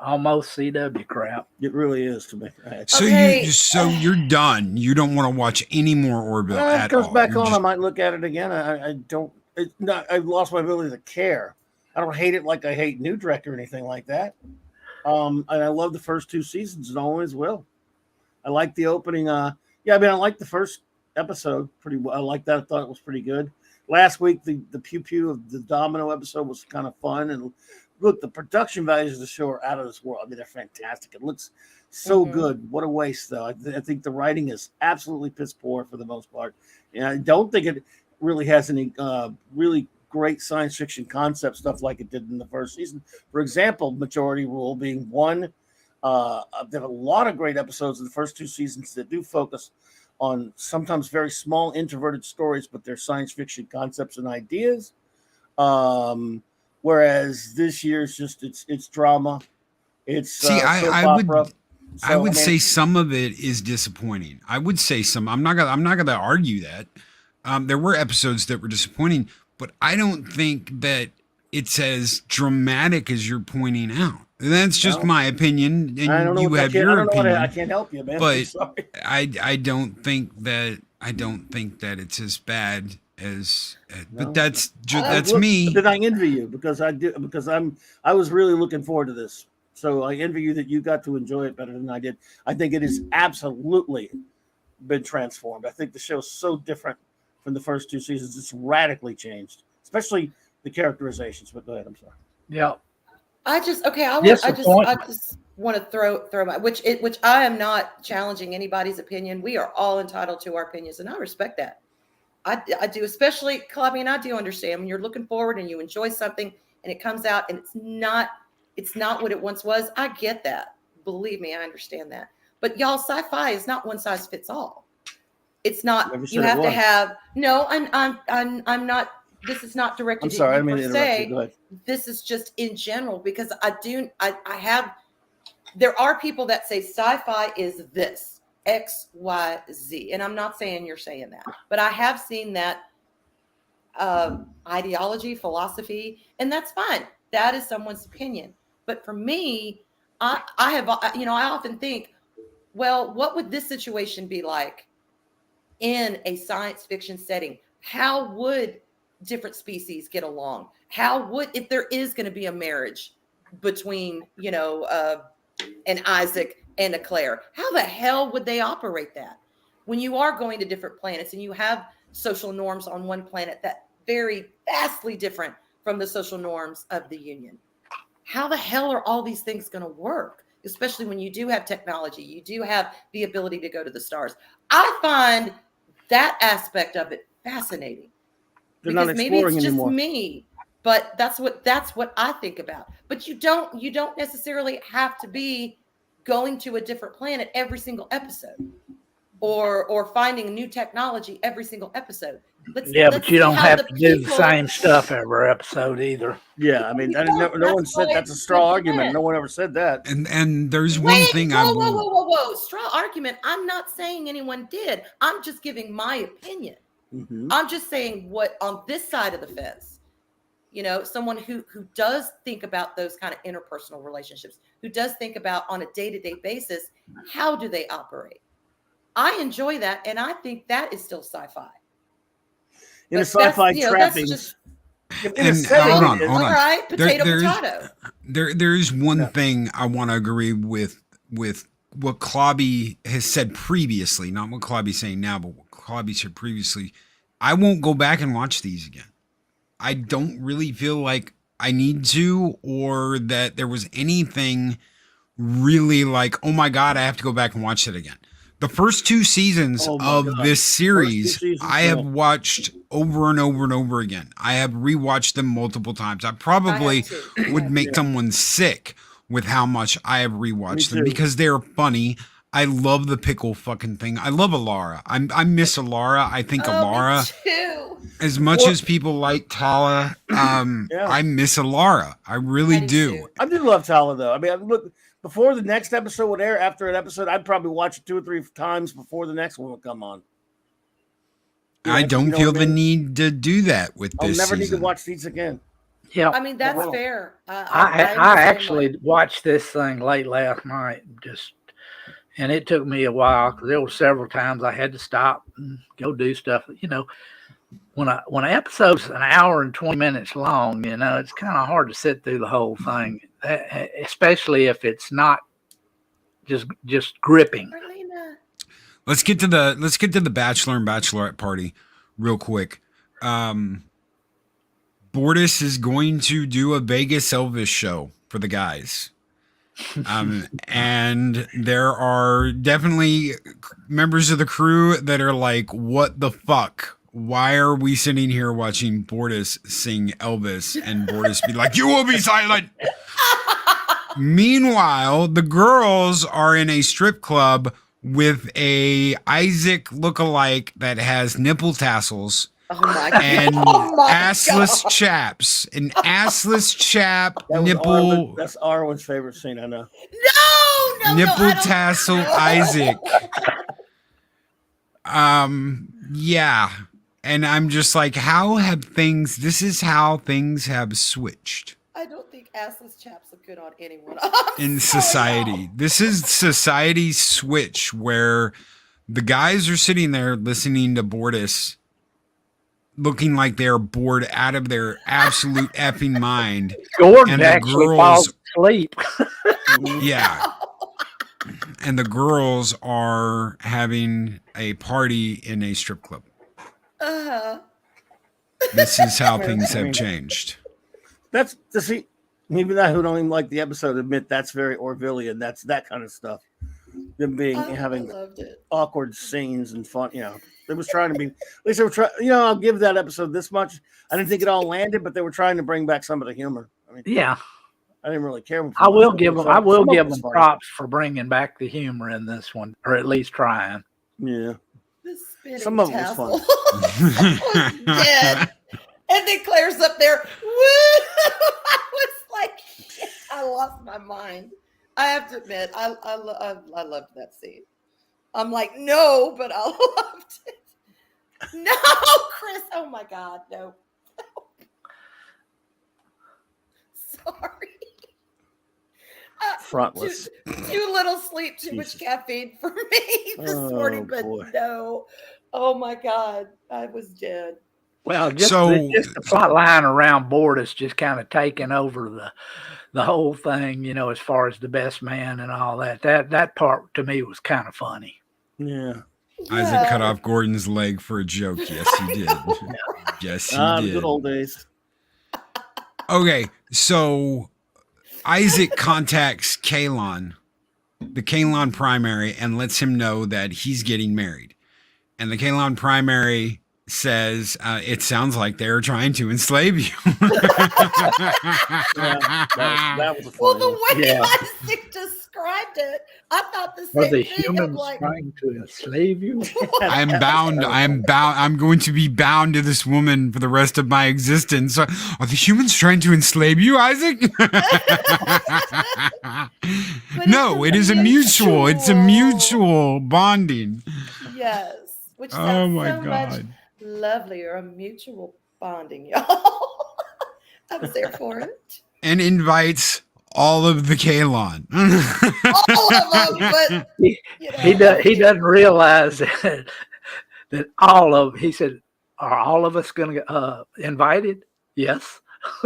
Almost CW crap. It really is to me. So you're done. You don't want to watch any more Orville at all. It goes back on. I might look at it again. I don't. It's not. I've lost my ability to care. I don't hate it like I hate New Trek or anything like that. And I love the first 2 seasons and always will. I like the opening. I like the first episode pretty well. I like that. I thought it was pretty good. Last week, the pew pew of the Domino episode was kind of fun. And look, the production values of the show are out of this world. I mean, they're fantastic. It looks so good. What a waste, though. I think the writing is absolutely piss poor for the most part. And I don't think it really has any really great science fiction concept stuff like it did in the first season. For example, Majority Rule being one. There are a lot of great episodes in the first 2 seasons that do focus on sometimes very small introverted stories, but they're science fiction concepts and ideas. Whereas this year's just it's drama. It's I would say some of it is disappointing. I would say some. I'm not gonna argue that. There were episodes that were disappointing, but I don't think that it's as dramatic as you're pointing out. That's just my opinion, and I don't know you have your opinion. I can't help you, man. But I don't think that it's as bad as. But that's me. Then I envy you because I was really looking forward to this. So I envy you that you got to enjoy it better than I did. I think it has absolutely been transformed. I think the show's so different from the first 2 seasons. It's radically changed, especially the characterizations. But go ahead. I'm sorry. Yeah. I just want to throw my which I am not challenging anybody's opinion. We are all entitled to our opinions, and I respect that. I do, especially Clobby, and I do understand when you're looking forward and you enjoy something and it comes out and it's not what it once was. I get that. Believe me, I understand that. But y'all, sci-fi is not one size fits all. It's not. You have to have no. I'm not. This is not directed. I'm sorry, I at you didn't mean to interrupt you. Go ahead. This is just in general because there are people that say sci-fi is this X, Y, Z, and I'm not saying you're saying that, but I have seen that ideology, philosophy, and that's fine. That is someone's opinion. But for me, I often think, well, what would this situation be like in a science fiction setting? How would different species get along? How would, if there is going to be a marriage between, an Isaac and a Claire, how the hell would they operate that? When you are going to different planets and you have social norms on one planet that vary vastly different from the social norms of the Union, how the hell are all these things going to work? Especially when you do have technology, you do have the ability to go to the stars. I find that aspect of it fascinating. Because maybe it's just me, but that's what I think about. But you don't necessarily have to be going to a different planet every single episode, or finding new technology every single episode. But you don't have to do the same stuff every episode either. Yeah, I mean, no one said that's a straw argument. No one ever said that. And there's one thing whoa, straw argument. I'm not saying anyone did. I'm just giving my opinion. Mm-hmm. I'm just saying what on this side of the fence, someone who does think about those kind of interpersonal relationships, who does think about on a day-to-day basis, how do they operate? I enjoy that, and I think that is still sci-fi. In a But sci-fi that's trappings. just In a And setting, hold on, it is. hold all on. right. Potato, there's potato. there's one Yeah. thing I want to agree with what Clobby has said previously, not what Clobby's saying now, but what Clobby said previously. I won't go back and watch these again. I don't really feel like I need to, or that there was anything really like, oh my God, I have to go back and watch it again. The first 2 seasons Oh my of God. this First 2 series, seasons, I have no. watched over and over and over again. I have rewatched them multiple times. I probably too. would make someone sick with how much I have rewatched them too. because they're funny. I love the pickle fucking thing. I love Alara. I miss Alara. I think Alara, Me too. as much as people like Tala, Yeah. I miss Alara. I really I do do. too. I do love Tala though. I mean, look, before the next episode would air, after an episode, I'd probably watch it 2 or 3 times before the next one would come on. I don't feel the need to do that with I'll this never need season. to watch these again. Yeah. I mean, that's Wow. fair. I I'm the same way. actually watched this thing late last night, and it took me a while because there were several times I had to stop and go do stuff. You know, when an episode's an hour and 20 minutes long, you know, it's kind of hard to sit through the whole thing, especially if it's not just gripping. Marlena. Let's get to the Bachelor and Bachelorette party real quick. Bortis is going to do a Vegas Elvis show for the guys. And there are definitely members of the crew that are like, what the fuck? Why are we sitting here watching Bortis sing Elvis? And Bortis be like, you will be silent. Meanwhile, the girls are in a strip club with a Isaac lookalike that has nipple tassels Oh my God. and Oh my assless God. chaps. An assless chap That was nipple. that's Arwen's favorite scene. I know. No, Nipple I don't- tassel no. Isaac. Yeah. And I'm just like, this is how things have switched I don't think assless chaps look good on anyone. in society. This is society's switch where the guys are sitting there listening to Bortis looking like they're bored out of their absolute effing mind. Gordon And the actually girls- falls asleep. Yeah. And the girls are having a party in a strip club. Uh-huh. This is how things have changed. That's to see. Even I who don't even like the episode admit that's very Orvillian. That's that kind of stuff. Them being I having loved it. awkward scenes and fun. You know, they was trying to be. At least they were trying. You know, I'll give that episode this much. I didn't think it all landed, but they were trying to bring back some of the humor. I mean, Yeah, I didn't really care. I will give them. I will Some of give it was them funny. props for bringing back the humor in this one, or at least trying. Yeah, The spinning Some of it was tassel fun. was dead. And then Claire's up there. Woo! I was like, I lost my mind. I have to admit, I loved that scene. I'm like, no, but I loved it. No, Chris. Oh my God, no. Sorry. frontless. Too little sleep, too much Jesus. caffeine for me this morning, but boy. no. Oh my God, I was dead. Well, just the plot line around Bortis just kind of taking over the whole thing, you know, as far as the best man and all that. That part to me was kind of funny. Yeah. Isaac cut off Gordon's leg for a joke. Yes, he did. Yes, he The did. good old days. Okay, so Isaac contacts Kalon, the Kalon primary, and lets him know that he's getting married. And the Kalon primary says, it sounds like they're trying to enslave you. That was a Well, funny the one. way Yeah. Isaac described it, I thought the Were same the thing. I'm humans like, trying to enslave you? I'm going to be bound to this woman for the rest of my existence. Are the humans trying to enslave you, Isaac? No, it is a mutual. It's a mutual bonding. yes, which Oh sounds my so much God. lovelier, a mutual bonding, y'all. I was there for it. And invites all of the Kalon. All of them, but He, you know, he doesn't realize that all of, he said, are all of us going to get invited? Yes.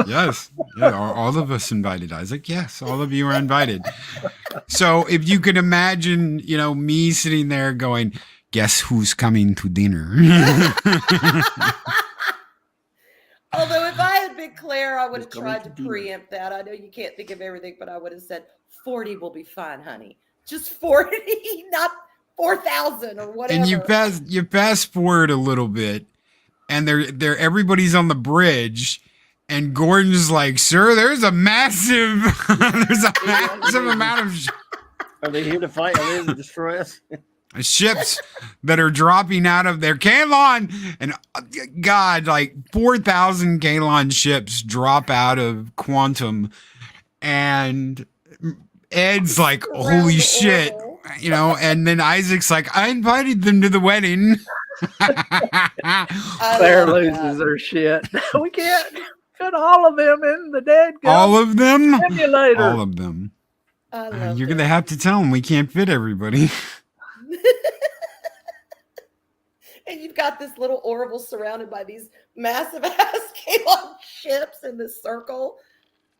Yes. Yeah. Are all of us invited, Isaac? Yes. All of you are invited. So if you could imagine, me sitting there going, guess who's coming to dinner? although if I had been Claire, I would have Coming tried to to dinner. preempt that. I know you can't think of everything, but I would have said 40 will be fine, honey. Just 40, not 4,000 or whatever. And you fast forward a little bit, and they're everybody's on the bridge, and Gordon's like, "Sir, there's a massive amount of Are they here to fight? Are they here to destroy us? ships that are dropping out of their Kalon, and God, like 4,000 Kalon ships drop out of Quantum, and Ed's like, Around holy the shit, Orville. and then Isaac's like, I invited them to the wedding. I Claire love loses that. her shit. We can't put all of them in the dead All of them? simulator. All of them. I love You're that. going to have to tell them we can't fit everybody. And you've got this little Orville surrounded by these massive ass Kalon ships in this circle.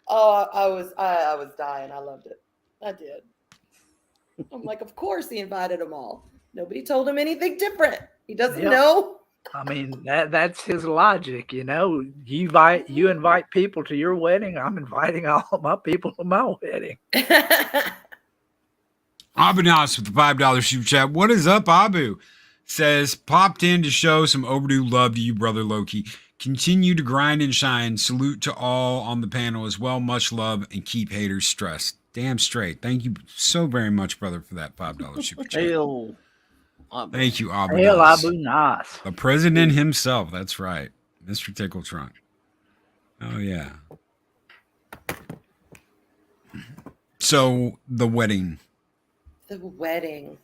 Oh, I was dying. I loved it. I did. I'm like, of course he invited them all. Nobody told him anything different. He doesn't Yep. know. I mean, that's his logic, You invite people to your wedding. I'm inviting all of my people to my wedding. Abunas with the $5 super chat. What is up, Abu? Says, popped in to show some overdue love to you, brother Loki. Continue to grind and shine. Salute to all on the panel as well. Much love and keep haters stressed. Damn straight. Thank you so very much, brother, for that $5 super chat. Hail. Thank you, Abu. Hail Abu Nas. The president himself. That's right. Mr. Tickle Trunk. Oh, yeah. So, the wedding. The wedding.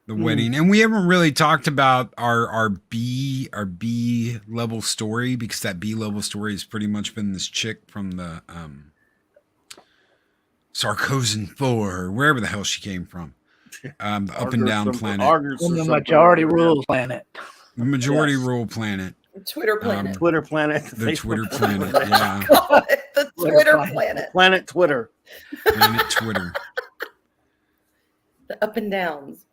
The wedding. And we haven't really talked about our B level story, because that B level story has pretty much been this chick from the Sarkozen 4, or wherever the hell she came from. The up and down planet. From the majority rule planet. The majority Yes. rule planet. Twitter planet. Twitter planet. The Facebook Twitter planet. planet. Yeah. The Twitter Twitter planet. planet. Planet Twitter. Planet Twitter. The up and downs.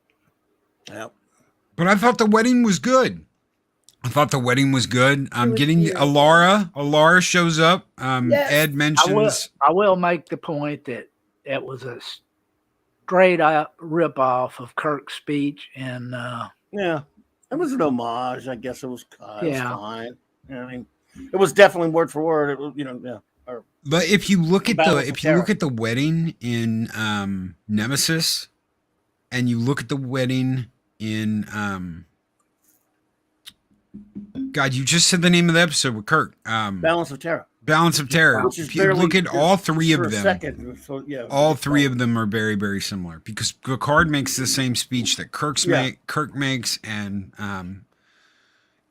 Yep. But I thought the wedding was good. I'm was getting beautiful. Alara shows up. Yes. Ed mentions I will make the point that it was a straight up rip off of Kirk's speech, and Yeah. It was an homage. I guess it was, Yeah. fine. I mean, it was definitely word for word. It was, yeah. Or, but if you look at Battle for Terra. the wedding in Nemesis, and you look at the wedding in God, you just said the name of the episode with Kirk. Balance of Terror. Balance of Terror. Which is If you look at all three for of a them, second. So, yeah, all three of them are very, very similar, because Picard makes the same speech that Kirk makes, and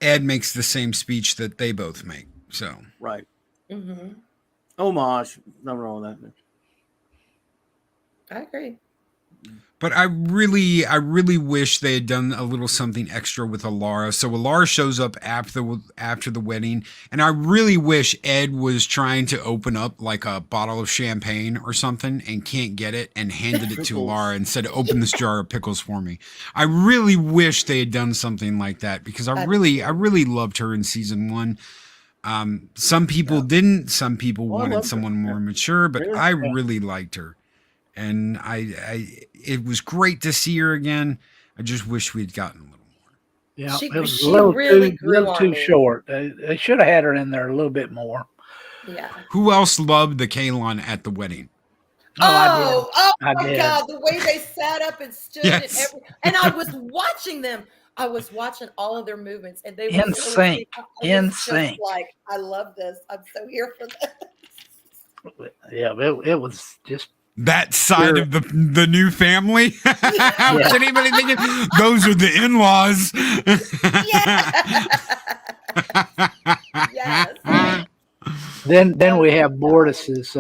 Ed makes the same speech that they both make. So Right. Mm-hmm. Homage. Nothing wrong with that. I agree. but I really wish they had done a little something extra with Alara. So Alara shows up after the wedding, and I really wish Ed was trying to open up like a bottle of champagne or something and can't get it, and handed it to Alara and said, "Open this jar of pickles for me." I really wish they had done something like that, because I really loved her in season 1. Some people didn't. Some people wanted someone more mature, but I really liked her. And it was great to see her again. I just wish we'd gotten a little more. yeah, She- it was she a little really too, grew little on too me. short. They should have had her in there a little bit more. Yeah. Who else loved the Kalon at the wedding? Oh I my did. God. The way they sat up and stood Yes. and I was watching them. I was watching all of their movements, and they were In so- sync. I was In just sync. Like, I love this. I'm so here for this. Yeah, it was just That side of the new family? Was anybody thinking those are the in-laws? Yes. then we have Bortus's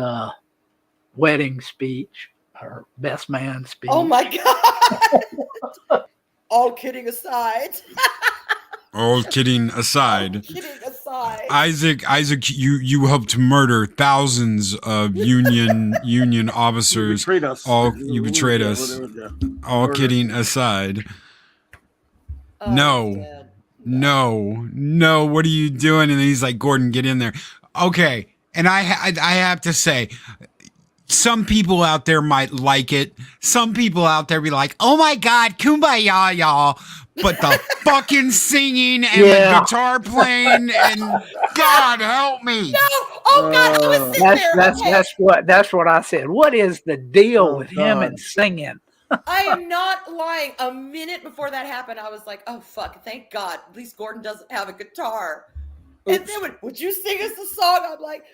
wedding speech, her best man speech. Oh my God. All kidding aside. All kidding aside. All kidding aside. Isaac, you helped murder thousands of union officers. You betrayed us. You betrayed us. All kidding aside. Oh, No. Dad. No, what are you doing? And he's like, Gordon, get in there. Okay, and I have to say, some people out there might like it. Some people out there be like, oh my God, kumbaya, y'all. But the fucking singing and the guitar playing and God help me. No! Oh God, I was sitting there. That's what I said. What is the deal with him and singing? I am not lying. A minute before that happened, I was like, oh fuck, thank God. At least Gordon doesn't have a guitar. Oops. And then would you sing us a song? I'm like,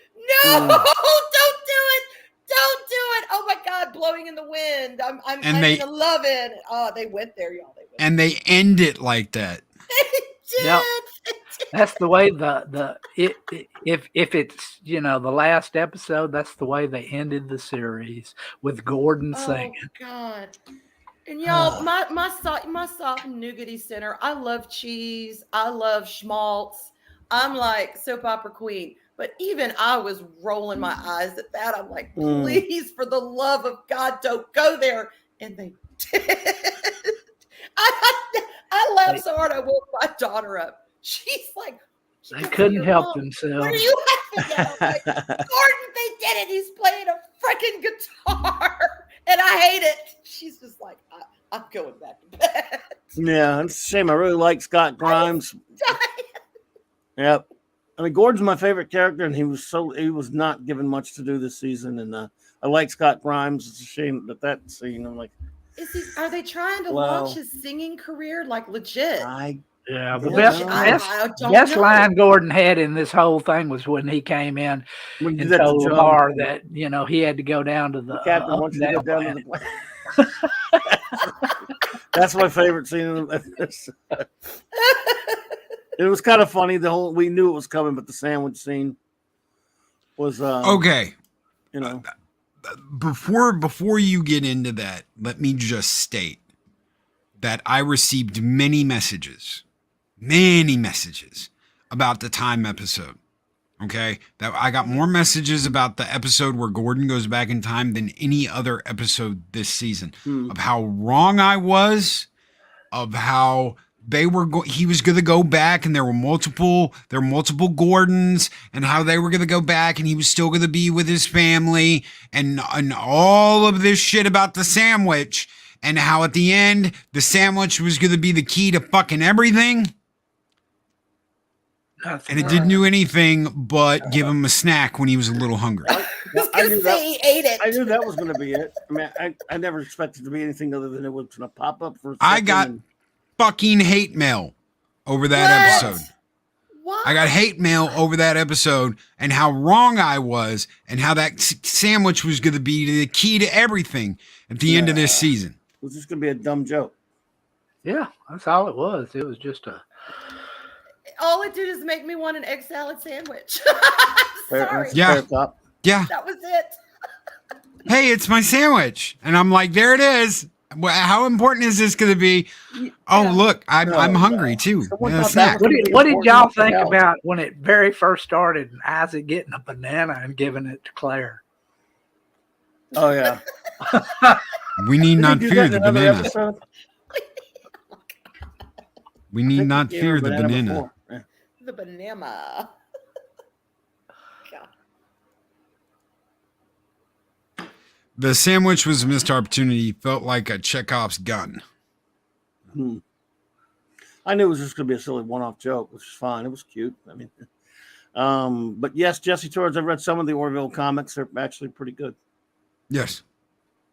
no, don't do it. Don't do it. Oh my God, blowing in the wind. I'm in love it. Oh, they went there, y'all. And they end it like that. They did. Yep. That's the way if it's the last episode, that's the way they ended the series with Gordon singing. Oh God. And y'all, my soft nougaty center. I love cheese. I love schmaltz. I'm like soap opera queen. But even I was rolling my eyes at that. I'm like, please, for the love of God, don't go there. And they did. I laughed so hard I woke my daughter up. She's like, they couldn't help themselves. What are you laughing at? I'm like, Gordon, they did it. He's playing a freaking guitar. And I hate it. She's just like, I'm going back to bed. Yeah, it's a shame. I really like Scott Grimes. Yep. I mean, Gordon's my favorite character, and he was not given much to do this season. And I like Scott Grimes. It's a shame that scene. I'm like, are they trying to launch his singing career like legit? The best line Gordon had in this whole thing was when he came in and told Lamar that he had to go down to the captain wants to go down to the planet. That's my favorite scene. It was kind of funny. We knew it was coming, but the sandwich scene was okay. Before you get into that, let me just state that I received many messages about the time episode. Okay, that I got more messages about the episode where Gordon goes back in time than any other episode this season. Of how wrong I was, of how he was going to go back and there were multiple Gordons, and how they were going to go back and he was still going to be with his family, and all of this shit about the sandwich, and how at the end the sandwich was going to be the key to fucking everything. And it didn't do anything but give him a snack when he was a little hungry. I knew he ate it. I knew that was going to be it. I mean, I never expected it to be anything other than it was going to pop up for a second. I got fucking hate mail over that episode. What? I got hate mail over that episode and how wrong I was and how that sandwich was going to be the key to everything at the end of this season. It was just going to be a dumb joke. Yeah, that's all it was. It was just all it did is make me want an egg salad sandwich. Sorry. Yeah. That was it. Hey, it's my sandwich. And I'm like, there it is. How important is this going to be? Oh, look, I'm hungry too. Snack. What did y'all think about when it very first started and Isaac getting a banana and giving it to Claire? Oh, yeah. We need not fear the banana. We need not fear the banana. The banana. The sandwich was a missed opportunity. Felt like a Chekhov's gun. I knew it was just going to be a silly one-off joke, which is fine. It was cute. I mean, but yes, Jesse Torres. I've read some of the Orville comics. They're actually pretty good. Yes,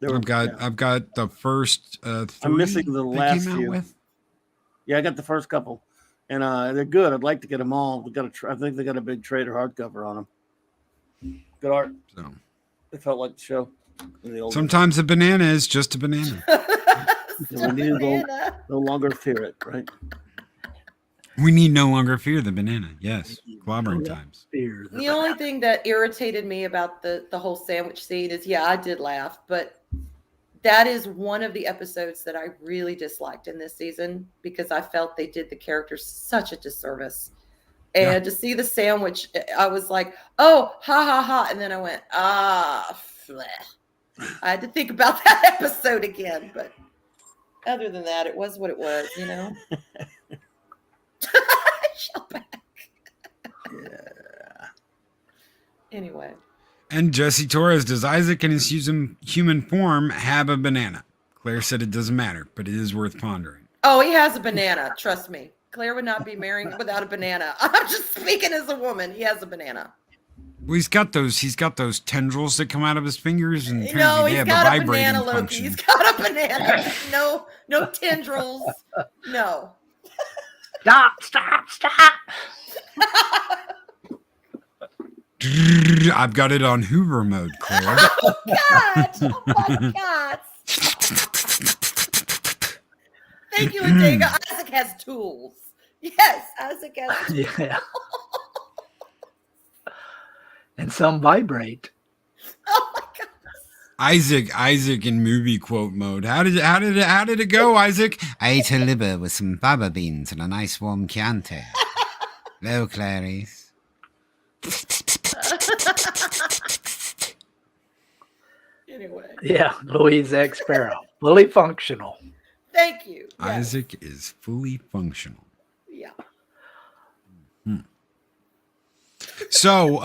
I've got the first. 3 I'm missing the last few. Yeah, I got the first couple, and they're good. I'd like to get them all. I think they got a big trade or hardcover on them. Good art. So it felt like the show. Sometimes a banana is just a banana. We need to no longer fear it, right? We need no longer fear the banana. Yes, Clobberin Times. Fear The only thing that irritated me about the whole sandwich scene is, yeah, I did laugh, but that is one of the episodes that I really disliked in this season because I felt they did the characters such a disservice. And to see the sandwich, I was like, oh, ha, ha, ha. And then I went, bleh. I had to think about that episode again. But other than that, it was what it was, you know? Shut back. Yeah. Anyway. And Jesse Torres, does Isaac in his human form have a banana? Claire said it doesn't matter, but it is worth pondering. Oh, he has a banana. Trust me. Claire would not be marrying without a banana. I'm just speaking as a woman. He has a banana. Well, he's got those tendrils that come out of his fingers, and No, they he's have got a a vibrating banana, Loki. function. He's got a banana. No tendrils. No. Stop. I've got it on Hoover mode, Claire. Oh, God. Oh, my God. Thank you, Adega. Isaac has tools. Yes, Isaac has tools. Yeah. And some vibrate. Oh, my God. Isaac in movie quote mode. How did it go, Isaac? I ate a liver with some baba beans and a nice warm Chianti. Hello, Clarice. Anyway. Yeah, Louise X. Sparrow. Fully functional. Thank you. Yes. Isaac is fully functional. Yeah. So,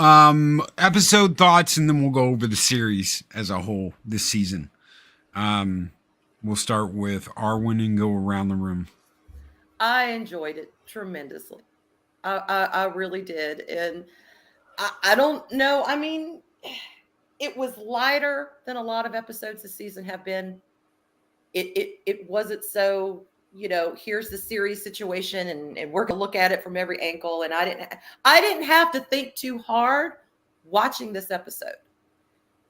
episode thoughts, and then we'll go over the series as a whole this season. We'll start with Arwyn and go around the room. I enjoyed it tremendously. I really did. And I don't know. I mean, it was lighter than a lot of episodes this season have been. It wasn't so, here's the series situation and we're going to look at it from every angle. And I didn't have to think too hard watching this episode.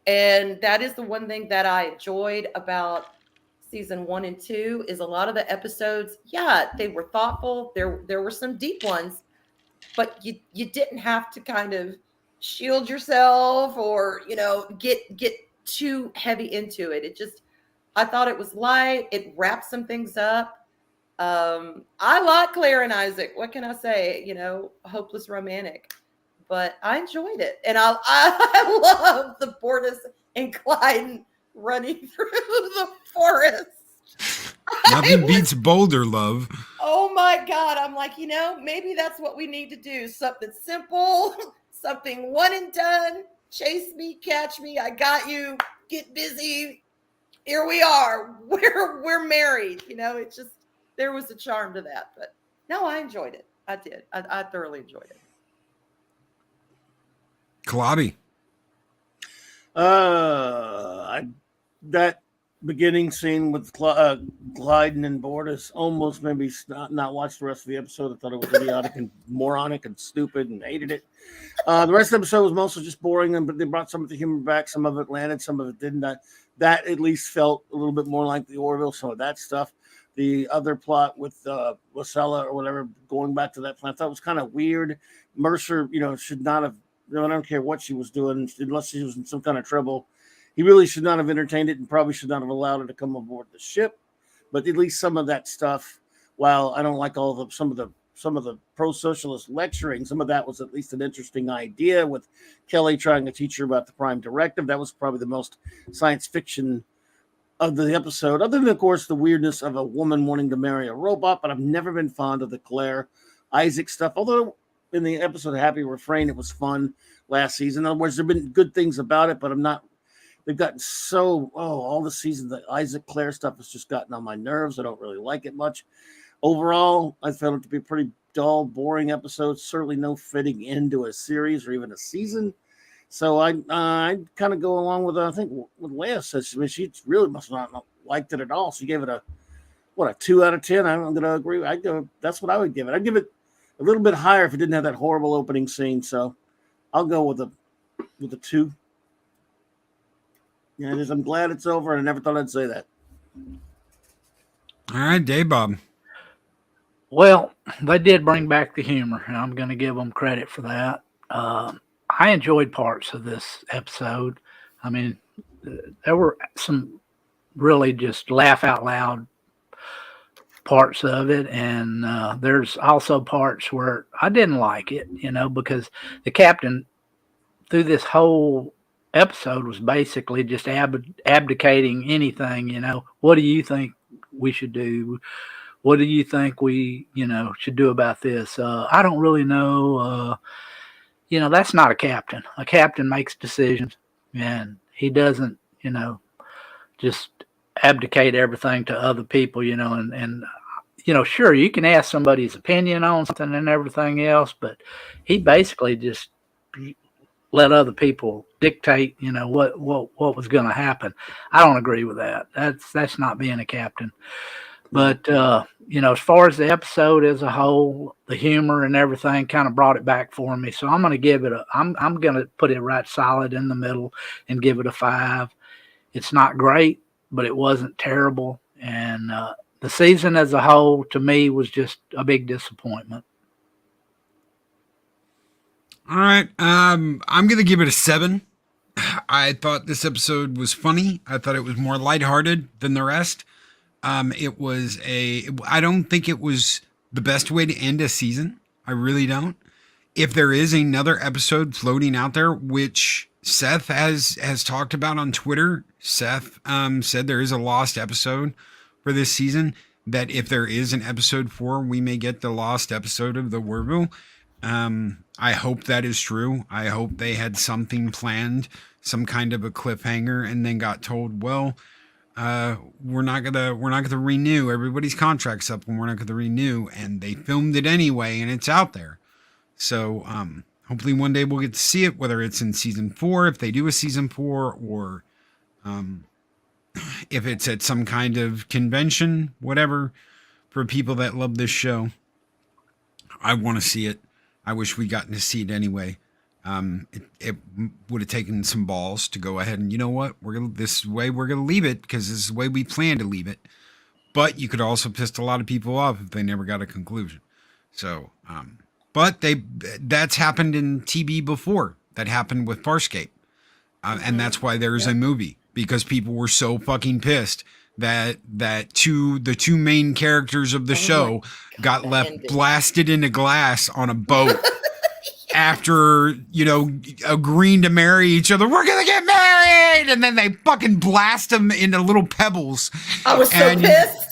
And that is the one thing that I enjoyed about season 1 and 2 is a lot of the episodes. Yeah, they were thoughtful. There were some deep ones, but you didn't have to kind of shield yourself or, get too heavy into it. I thought it was light. It wrapped some things up. I like Claire and Isaac. What can I say? Hopeless romantic. But I enjoyed it. And I love the Bortus and Clyde running through the forest. Nothing beats Boulder love. Oh my God. I'm like, maybe that's what we need to do. Something simple, something one and done. Chase me, catch me. I got you. Get busy. Here we are. We're married. It just, there was a charm to that. But no, I enjoyed it. I did. I thoroughly enjoyed it. Clobby. That beginning scene with Glyden and Bortus almost made me not watch the rest of the episode. I thought it was idiotic and moronic and stupid and hated it. The rest of the episode was mostly just boring, but they brought some of the humor back. Some of it landed, some of it didn't. That at least felt a little bit more like the Orville, some of that stuff. The other plot with Lucella or whatever, going back to that plant, that was kind of weird. Mercer, should not have, I don't care what she was doing, unless she was in some kind of trouble. He really should not have entertained it and probably should not have allowed her to come aboard the ship. But at least some of that stuff, while I don't like some of the pro-socialist lecturing, some of that was at least an interesting idea with Kelly trying to teach her about the Prime Directive. That was probably the most science fiction of the episode, other than, of course, the weirdness of a woman wanting to marry a robot. But I've never been fond of the Claire Isaac stuff, although in the episode Happy Refrain, it was fun last season. In other words, there have been good things about it, but they've gotten all the season, the Isaac Claire stuff has just gotten on my nerves. I don't really like it much. Overall, I found it to be a pretty dull, boring episode. Certainly no fitting into a series or even a season. So I kind of go along with, I think, what Leia says. I mean, she really must not have liked it at all. She gave it a 2 out of 10. I'm going to agree. That's what I would give it. I'd give it a little bit higher if it didn't have that horrible opening scene. So I'll go with a 2. Yeah, I'm glad it's over. I never thought I'd say that. All right, Dave Bob. Well, they did bring back the humor, and I'm going to give them credit for that. I enjoyed parts of this episode. I mean, there were some really just laugh out loud parts of it, and there's also parts where I didn't like it, because the captain through this whole episode was basically just abdicating anything. What do you think we should do? What do you think we should do about this? I don't really know. That's not a captain. A captain makes decisions, and he doesn't just abdicate everything to other people, and sure, you can ask somebody's opinion on something and everything else, but he basically just let other people dictate, what was going to happen. I don't agree with that. That's not being a captain. But as far as the episode as a whole, the humor and everything kind of brought it back for me. So I'm going to give it I'm going to put it right solid in the middle and give it a 5. It's not great, but it wasn't terrible. And the season as a whole, to me, was just a big disappointment. All right. I'm going to give it a 7. I thought this episode was funny. I thought it was more lighthearted than the rest. I don't think it was the best way to end a season. I really don't. If there is another episode floating out there, which Seth has talked about on Twitter, Seth said there is a lost episode for this season, that if there is an episode 4, we may get the lost episode of the Orville. I hope that is true. I hope they had something planned, some kind of a cliffhanger, and then got told, well, we're not gonna renew. Everybody's contract's up, and we're not gonna renew. And they filmed it anyway, and it's out there. So hopefully one day we'll get to see it, whether it's in season 4, if they do a season 4, or if it's at some kind of convention, whatever, for people that love this show. I want to see it. I wish we'd gotten to see it anyway. It would have taken some balls to go ahead and, you know what, this is the way we're going to leave it, because this is the way we plan to leave it. But you could also piss a lot of people off if they never got a conclusion. So, but that's happened in TV before. That happened with Farscape. And that's why there's a movie, because people were so fucking pissed that the two main characters of the show got left blasted into glass on a boat after, agreeing to marry each other. We're going to get married. And then they fucking blast them into little pebbles. I was so pissed.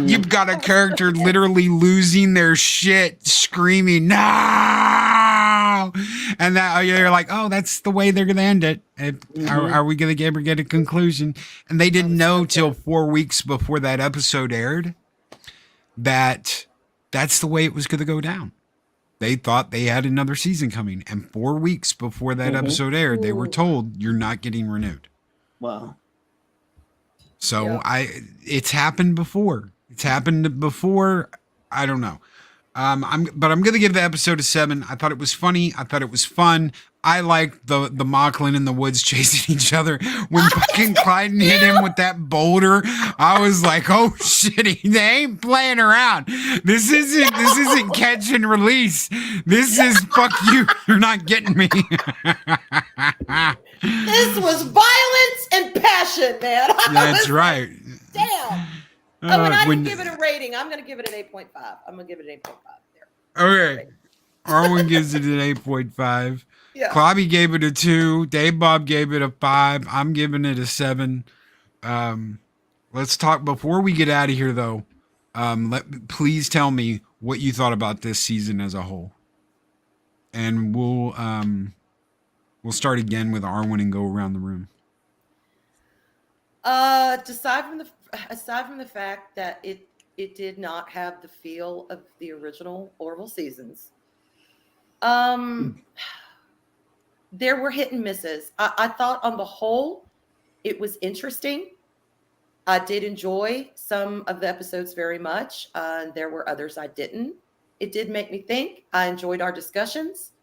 You've got a character literally losing their shit, screaming, no! And that you're like, oh, that's the way they're going to end it. Are we going to ever get a conclusion? And they didn't know till 4 weeks before that episode aired that that's the way it was going to go down. They thought they had another season coming. And 4 weeks before that episode aired, they were told, you're not getting renewed. Wow. So it's happened before. I don't know. I'm going to give the episode a 7. I thought it was funny. I thought it was fun. I liked the Mocklin in the woods chasing each other. When fucking Clyden hit him with that boulder, I was like, oh shit, they ain't playing around. This isn't catch and release. This is fuck you. You're not getting me. This was violence and passion, man. That's right. Damn. And I didn't give it a rating. I'm going to give it an 8.5. I'm going to give it an 8.5 there. Okay. Arwen gives it an 8.5. Yeah. Clobby gave it a 2. Dave Bob gave it a 5. I'm giving it a 7. Let's talk before we get out of here, though. Please tell me what you thought about this season as a whole, and we'll start again with Arwen and go around the room. Aside from the fact that it did not have the feel of the original Orville seasons, there were hit and misses. I thought on the whole, it was interesting. I did enjoy some of the episodes very much. There were others I didn't. It did make me think. I enjoyed our discussions.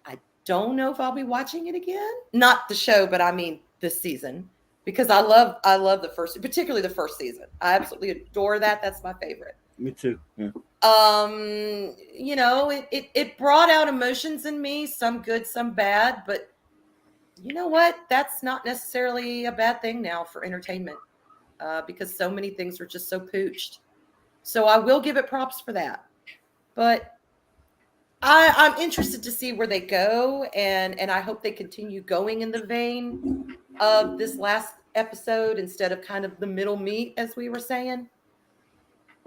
I don't know if I'll be watching it again. Not the show, but I mean this season, because I love the first, particularly the first season. I absolutely adore that. That's my favorite. Me too. Yeah. You know, it brought out emotions in me, some good, some bad, but you know what? That's not necessarily a bad thing now for entertainment, because so many things are just so pooched. So I will give it props for that. But I'm interested to see where they go, and I hope they continue going in the vein of this last episode instead of kind of the middle meat, as we were saying.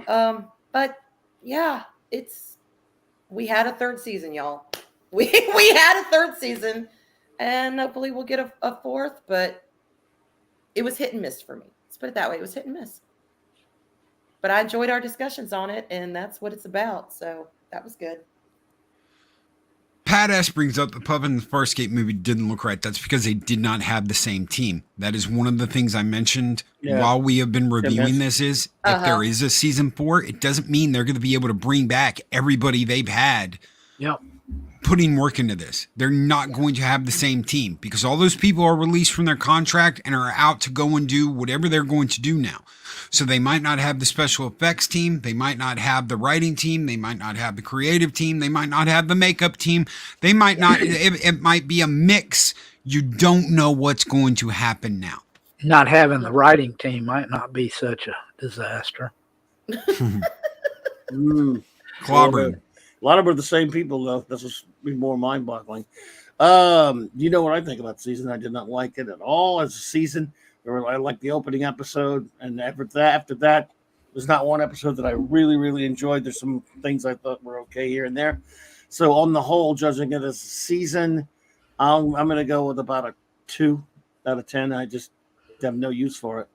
But yeah, we had a third season, y'all. We had a third season, and hopefully we'll get a fourth. But it was hit and miss for me. Let's put it that way. It was hit and miss. But I enjoyed our discussions on it, and that's what it's about. So that was good. Pat S. brings up the pup in the Farscape movie didn't look right. That's because they did not have the same team. That is one of the things I mentioned while we have been reviewing this is if there is a season 4, it doesn't mean they're going to be able to bring back everybody they've had putting work into this. They're not going to have the same team because all those people are released from their contract and are out to go and do whatever they're going to do now. So they might not have the special effects team. They might not have the writing team. They might not have the creative team. They might not have the makeup team. They might not, it might be a mix. You don't know what's going to happen now. Not having the writing team might not be such a disaster. Clobberin. A lot of them are the same people, though. This was more mind-boggling. You know what I think about the season? I did not like it at all as a season. I liked the opening episode, and after that, there's not one episode that I really, really enjoyed. There's some things I thought were okay here and there. So on the whole, judging it as a season, I'm going to go with about a 2 out of 10. I just have no use for it.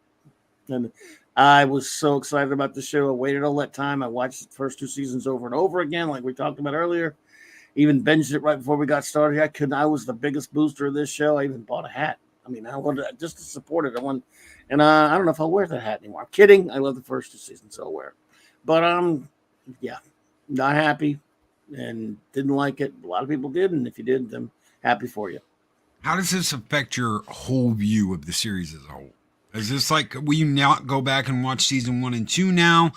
And I was so excited about the show. I waited all that time. I watched the first 2 seasons over and over again, like we talked about earlier. Even binged it right before we got started. I was the biggest booster of this show. I even bought a hat. I mean, I wanted just to support it. I don't know if I'll wear that hat anymore. I'm kidding. I love the first 2 seasons, so I'll wear it. But not happy and didn't like it. A lot of people did, and if you did, I'm happy for you. How does this affect your whole view of the series as a whole? Is this like, will you not go back and watch season 1 and 2 now?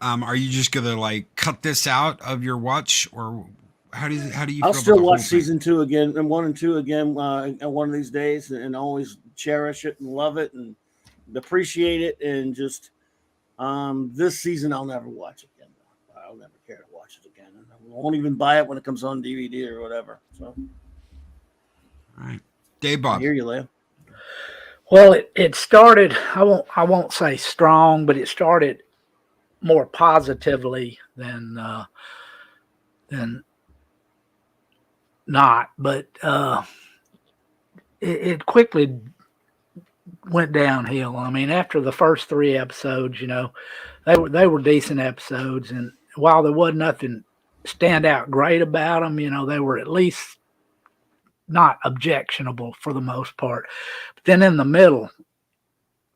Are you just gonna like cut this out of your watch, or how do you? I'll still watch season 2 again and 1 and 2 again one of these days, and always cherish it and love it and appreciate it. And just this season, I'll never watch it again. I'll never care to watch it again. I won't even buy it when it comes on DVD or whatever. So, all right, Dave Bob. I hear you, Leah. Well, it started. I won't say strong, but it started more positively than not. But it quickly went downhill. I mean, after the first 3 episodes, they were decent episodes, and while there wasn't nothing stand out great about them, they were at least not objectionable for the most part. But then in the middle,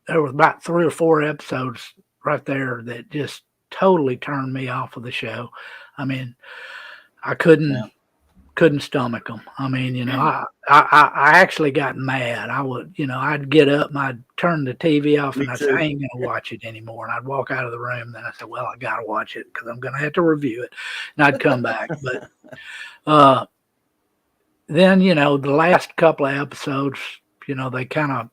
there was about 3 or 4 episodes right there that just totally turned me off of the show. I mean, I couldn't stomach them. I mean, I actually got mad. I would, I'd get up and I'd turn the TV off and I'd say, I ain't going to watch it anymore. And I'd walk out of the room. Then I said, well, I got to watch it because I'm going to have to review it. And I'd come back. But then, the last couple of episodes, they kind of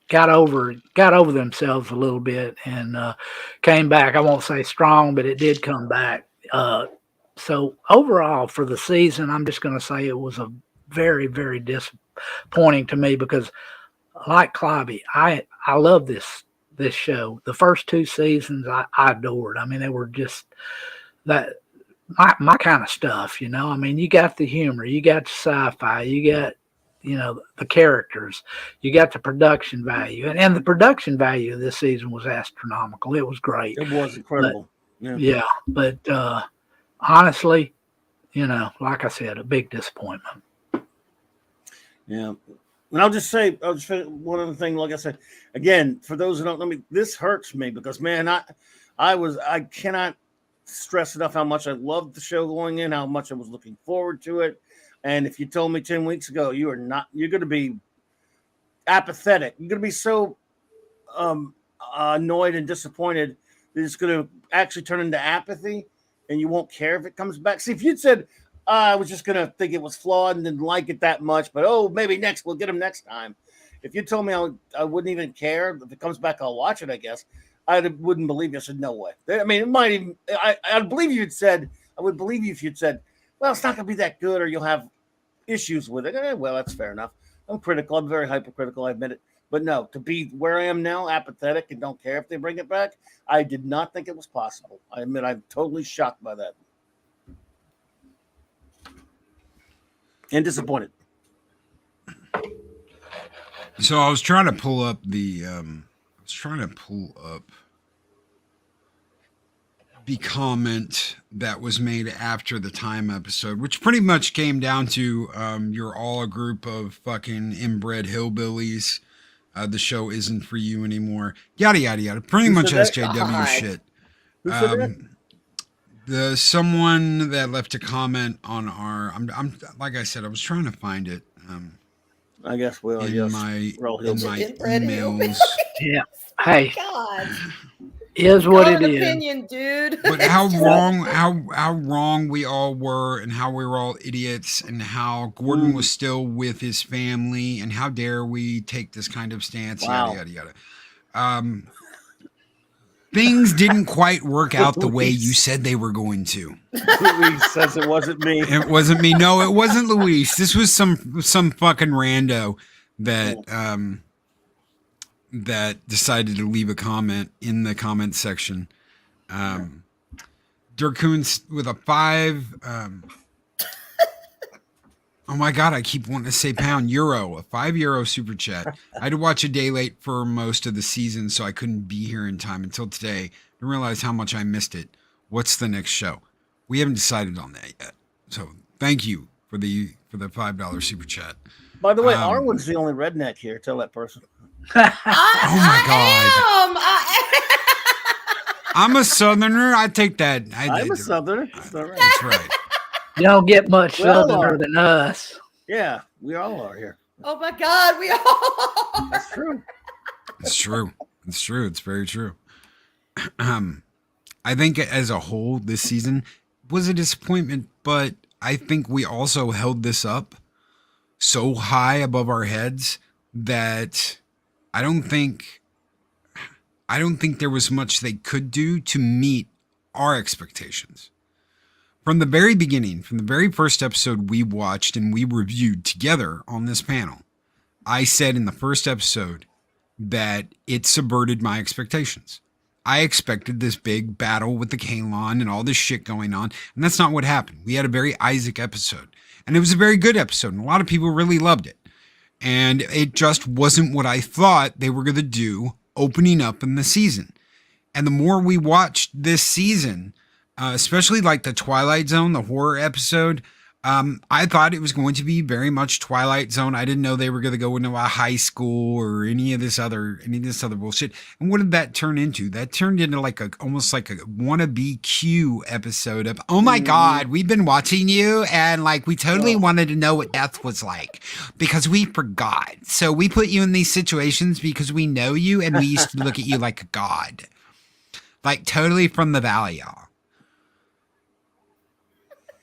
got over themselves a little bit and came back. I won't say strong, but it did come back. So overall for the season, I'm just going to say it was a very, very disappointing to me because like Clobby, I love this show. The first 2 seasons I adored. I mean, they were just that my kind of stuff, I mean, you got the humor, you got the sci-fi, you got, the characters, you got the production value, and the production value of this season was astronomical. It was great. It was incredible. But honestly, like I said, a big disappointment. Yeah. And I'll just say one other thing. Like I said, again, for those who don't know me, this hurts me because, man, I cannot stress enough how much I loved the show going in, how much I was looking forward to it. And if you told me 10 weeks ago, you're going to be apathetic. You're going to be so annoyed and disappointed that it's going to actually turn into apathy, and you won't care if it comes back. See, if you'd said, I was just going to think it was flawed and didn't like it that much, but maybe we'll get him next time. If you told me I wouldn't even care. If it comes back, I'll watch it, I guess. I wouldn't believe you. I said, no way. I mean, it might even, I'd believe you I would believe you if you'd said, well, it's not going to be that good, or you'll have issues with it. Well, that's fair enough. I'm critical. I'm very hypercritical. I admit it. But no, to be where I am now, apathetic and don't care if they bring it back, I did not think it was possible. I admit I'm totally shocked by that. And disappointed. So I was trying to pull up the comment that was made after the Time episode, which pretty much came down to you're all a group of fucking inbred hillbillies. The show isn't for you anymore. Yada yada yada. Pretty much SJW shit. Who said that? Someone that left a comment on our. I'm like I said, I was trying to find it. I guess we'll in my Inbred emails. Yeah. Hey, God. is what Call it an is. opinion, dude. But how wrong we all were, and how we were all idiots, and how Gordon was still with his family, and how dare we take this kind of stance, Wow. yada yada yada. Things didn't quite work out the way you said they were going to. Luis says it wasn't me. It wasn't me. No, it wasn't Luis. This was some fucking rando that that decided to leave a comment in the comment section. Dirkoons with a 5. Oh my God, I keep wanting to say pound. Euro, a €5 super chat. I had to watch a day late for most of the season, so I couldn't be here in time until today. I didn't realize how much I missed it. What's the next show? We haven't decided on that yet. So thank you for the $5 super chat. By the way, Arwen's the only redneck here. Tell that person. Oh my God. I'm a Southerner. I take that. I'm a Southerner. That's all right. That's right. You don't get much We all southerner are. than us. Yeah, we all are here. Oh my God, we all. That's true. It's true. It's true. It's very true. I think as a whole, this season was a disappointment, but I think we also held this up so high above our heads that I don't think there was much they could do to meet our expectations. From the very beginning, from the very first episode we watched and we reviewed together on this panel, I said in the first episode that it subverted my expectations. I expected this big battle with the Kalon and all this shit going on, and that's not what happened. We had a very Isaac episode, and it was a very good episode, and a lot of people really loved it. And it just wasn't what I thought they were going to do opening up in the season. And the more we watched this season, especially like the Twilight Zone, the horror episode, I thought it was going to be very much Twilight Zone. I didn't know they were going to go into a high school or any of this other bullshit. And what did that turn into? That turned into almost like a wannabe Q episode of, oh my God, we've been watching you and we totally wanted to know what death was like because we forgot. So we put you in these situations because we know you and we used to look at you like a god. Totally from the valley, y'all.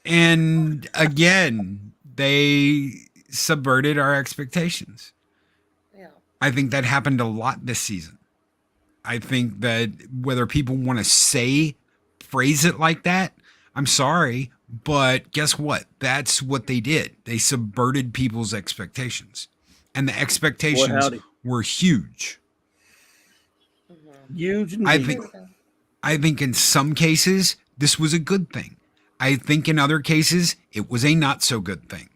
And again, they subverted our expectations. Yeah. I think that happened a lot this season. I think that whether people want to phrase it like that, I'm sorry, but guess what? That's what they did. They subverted people's expectations. And the expectations were huge. Huge. And I think in some cases, this was a good thing. I think in other cases, it was a not so good thing.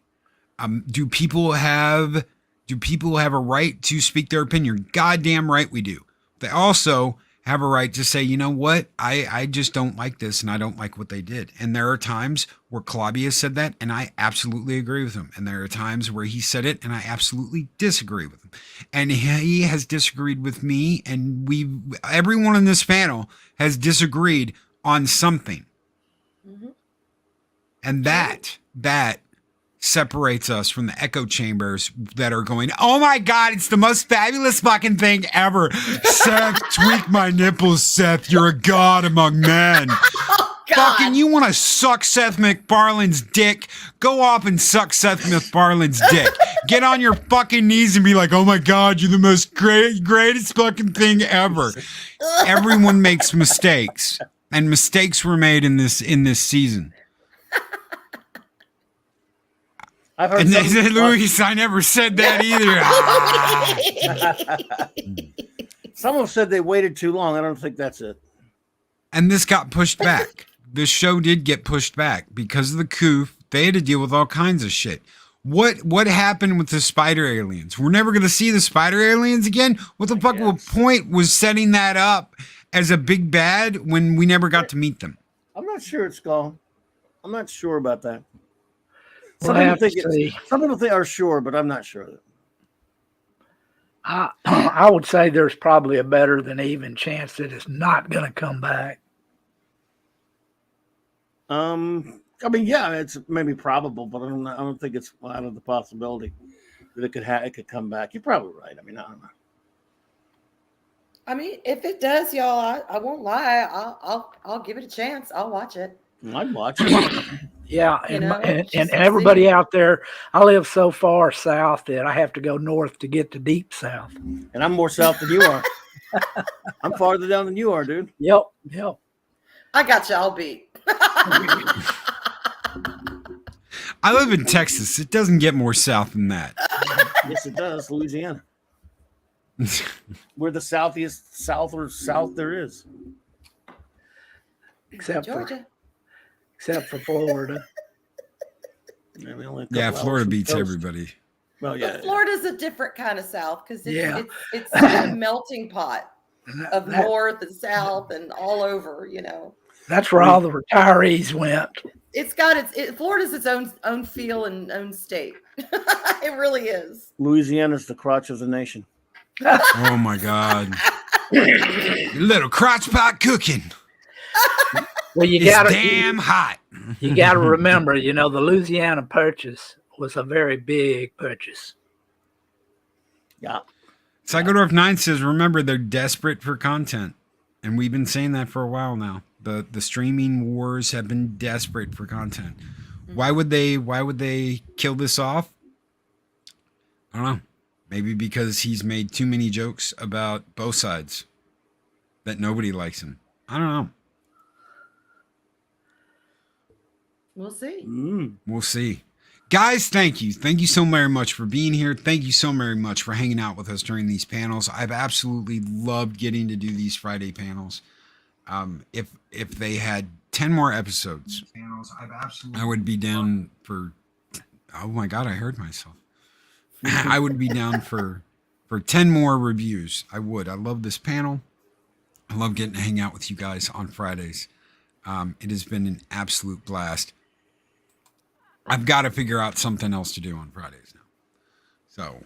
Do people have a right to speak their opinion? Goddamn right we do. They also have a right to say, you know what? I just don't like this and I don't like what they did. And there are times where Clobberin said that and I absolutely agree with him. And there are times where he said it and I absolutely disagree with him. And he has disagreed with me and everyone in this panel has disagreed on something. And that separates us from the echo chambers that are going, oh my God, it's the most fabulous fucking thing ever. Seth, tweak my nipples, Seth. You're a god among men. Oh, God. Fucking, you want to suck Seth MacFarlane's dick? Go off and suck Seth MacFarlane's dick. Get on your fucking knees and be like, oh my God, you're the most greatest fucking thing ever. Everyone makes mistakes, and mistakes were made in this season. I've heard And they said, Luis, I never said that either. Someone said they waited too long. I don't think that's it. And this got pushed back. This show did get pushed back because of the coup. They had to deal with all kinds of shit. What happened with the spider aliens? We're never going to see the spider aliens again? What the fuck point was setting that up as a big bad when we never got to meet them? I'm not sure it's gone. I'm not sure about that. We'll Some people think are sure, but I'm not sure. I would say there's probably a better than even chance that it's not going to come back. I mean, yeah, it's maybe probable, but I don't think it's out of the possibility that it could come back. You're probably right. I mean, I don't know. I mean, if it does, y'all, I won't lie. I'll give it a chance. I'll watch it. I'd watch it. Yeah, You and, know, and, just and to everybody see. out there, I live so far south that I have to go north to get to deep south. And I'm more south than you are. I'm farther down than you are, dude. Yep. I got y'all beat. I live in Texas. It doesn't get more south than that. Yes, it does. Louisiana. We're the southeast south there is. Except Georgia. for Florida. Yeah, we only have a Yeah, couple Florida hours from beats the coast. everybody. Well, yeah. But Florida's a different kind of South because Yeah. it's a melting pot of That- North and South and all over, you know. That's where all the retirees went. It's got Florida's its own feel and own state. It really is. Louisiana's the crotch of the nation. Oh my God. Little crotch pot cooking. Well, you It's gotta damn hot. you gotta remember, the Louisiana Purchase was a very big purchase. Yeah. Psychodorf 9 says, remember, they're desperate for content. And we've been saying that for a while now. The streaming wars have been desperate for content. Why would they kill this off? I don't know. Maybe because he's made too many jokes about both sides that nobody likes him. I don't know. We'll see. We'll see. Guys, thank you. Thank you so very much for being here. Thank you so very much for hanging out with us during these panels. I've absolutely loved getting to do these Friday panels. If they had 10 more episodes, I would be down for, oh my God, I heard myself. I would be down for 10 more reviews. I would. I love this panel. I love getting to hang out with you guys on Fridays. It has been an absolute blast. I've got to figure out something else to do on Fridays now. So,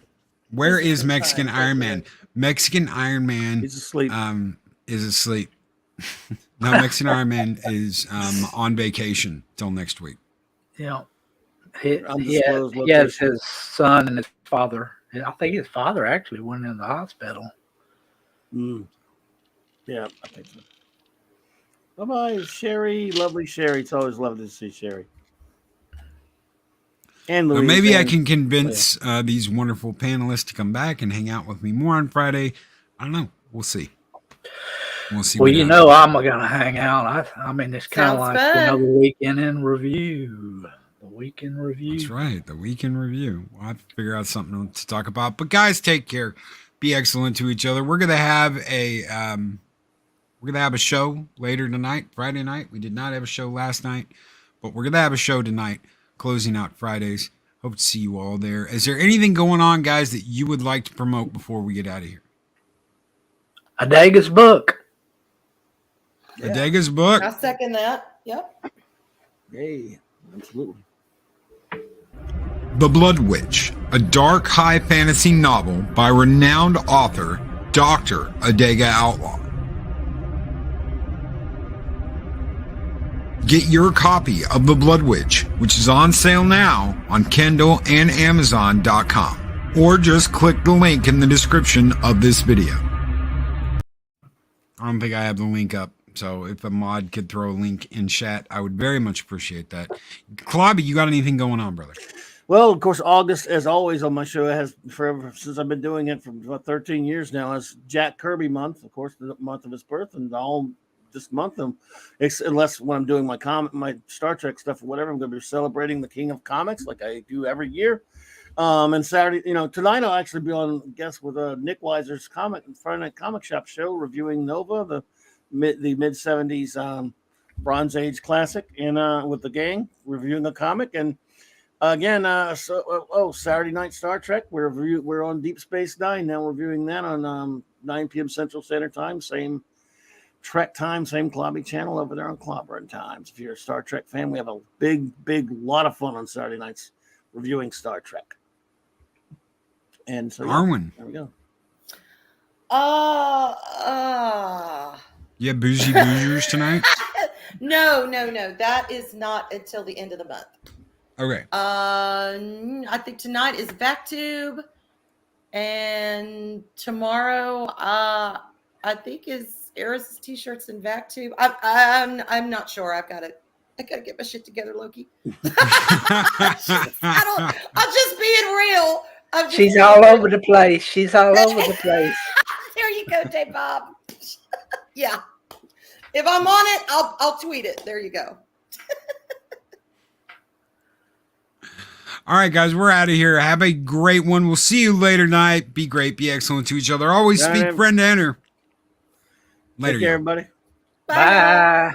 where is Mexican Iron Man? Mexican Iron Man He's asleep. is asleep. No, Mexican Iron Man is on vacation till next week. He Undisclosed has location. his son and his father. I think his father actually went in the hospital. Yeah, I think so. Bye-bye, Sherry. Lovely Sherry. It's always lovely to see Sherry. And Well, Louise. maybe I and- can convince these wonderful panelists to come back and hang out with me more on Friday. I don't know. We'll see. We'll see. Well, what you happens. know, I'm going to hang out. I mean, it's kind of Sounds like fun. another weekend in review. The weekend review. That's right. The weekend review. We'll have to figure out something to talk about. But guys, take care. Be excellent to each other. We're gonna have a show later tonight, Friday night. We did not have a show last night, but we're gonna have a show tonight, closing out Fridays. Hope to see you all there. Is there anything going on, guys, that you would like to promote before we get out of here? Adega's book. Adega's book. I second that. Yep. Hey, absolutely. The Blood Witch, a dark high fantasy novel by renowned author Dr. Adega Outlaw. Get your copy of The Blood Witch, which is on sale now on Kindle and Amazon.com. Or just click the link in the description of this video. I don't think I have the link up, so if a mod could throw a link in chat, I would very much appreciate that. Clobby, you got anything going on, brother? Well, of course, August, as always on my show, has forever since I've been doing it for about 13 years now, is Jack Kirby month, of course, the month of his birth, and all this month, unless when I'm doing my Star Trek stuff or whatever, I'm going to be celebrating the King of Comics like I do every year. And Saturday, tonight I'll actually be on guest with Nick Weiser's Friday Night Comic Shop show, reviewing Nova, the mid 70s Bronze Age classic, and with the gang reviewing a comic. And again, Saturday night Star Trek. We're on Deep Space Nine now, reviewing that on 9 p.m. Central Standard Time. Same Trek time, same Clobby channel over there on Clobberin Times. If you're a Star Trek fan, we have a big lot of fun on Saturday nights reviewing Star Trek. And so, Arwyn, there we go. You have bougie boozers tonight? No. That is not until the end of the month. Okay. I think tonight is VacTube, and tomorrow, I think is Eris' t-shirts and VacTube. I'm not sure. I gotta get my shit together, Loki. I'm just being real. She's all over the place. She's all over the place. There you go, Dave Bob. Yeah. If I'm on it, I'll tweet it. There you go. All right, guys, we're out of here. Have a great one. We'll see you later tonight. Be great. Be excellent to each other. Always speak friend to enter. Later, Take care, everybody. Bye. Bye.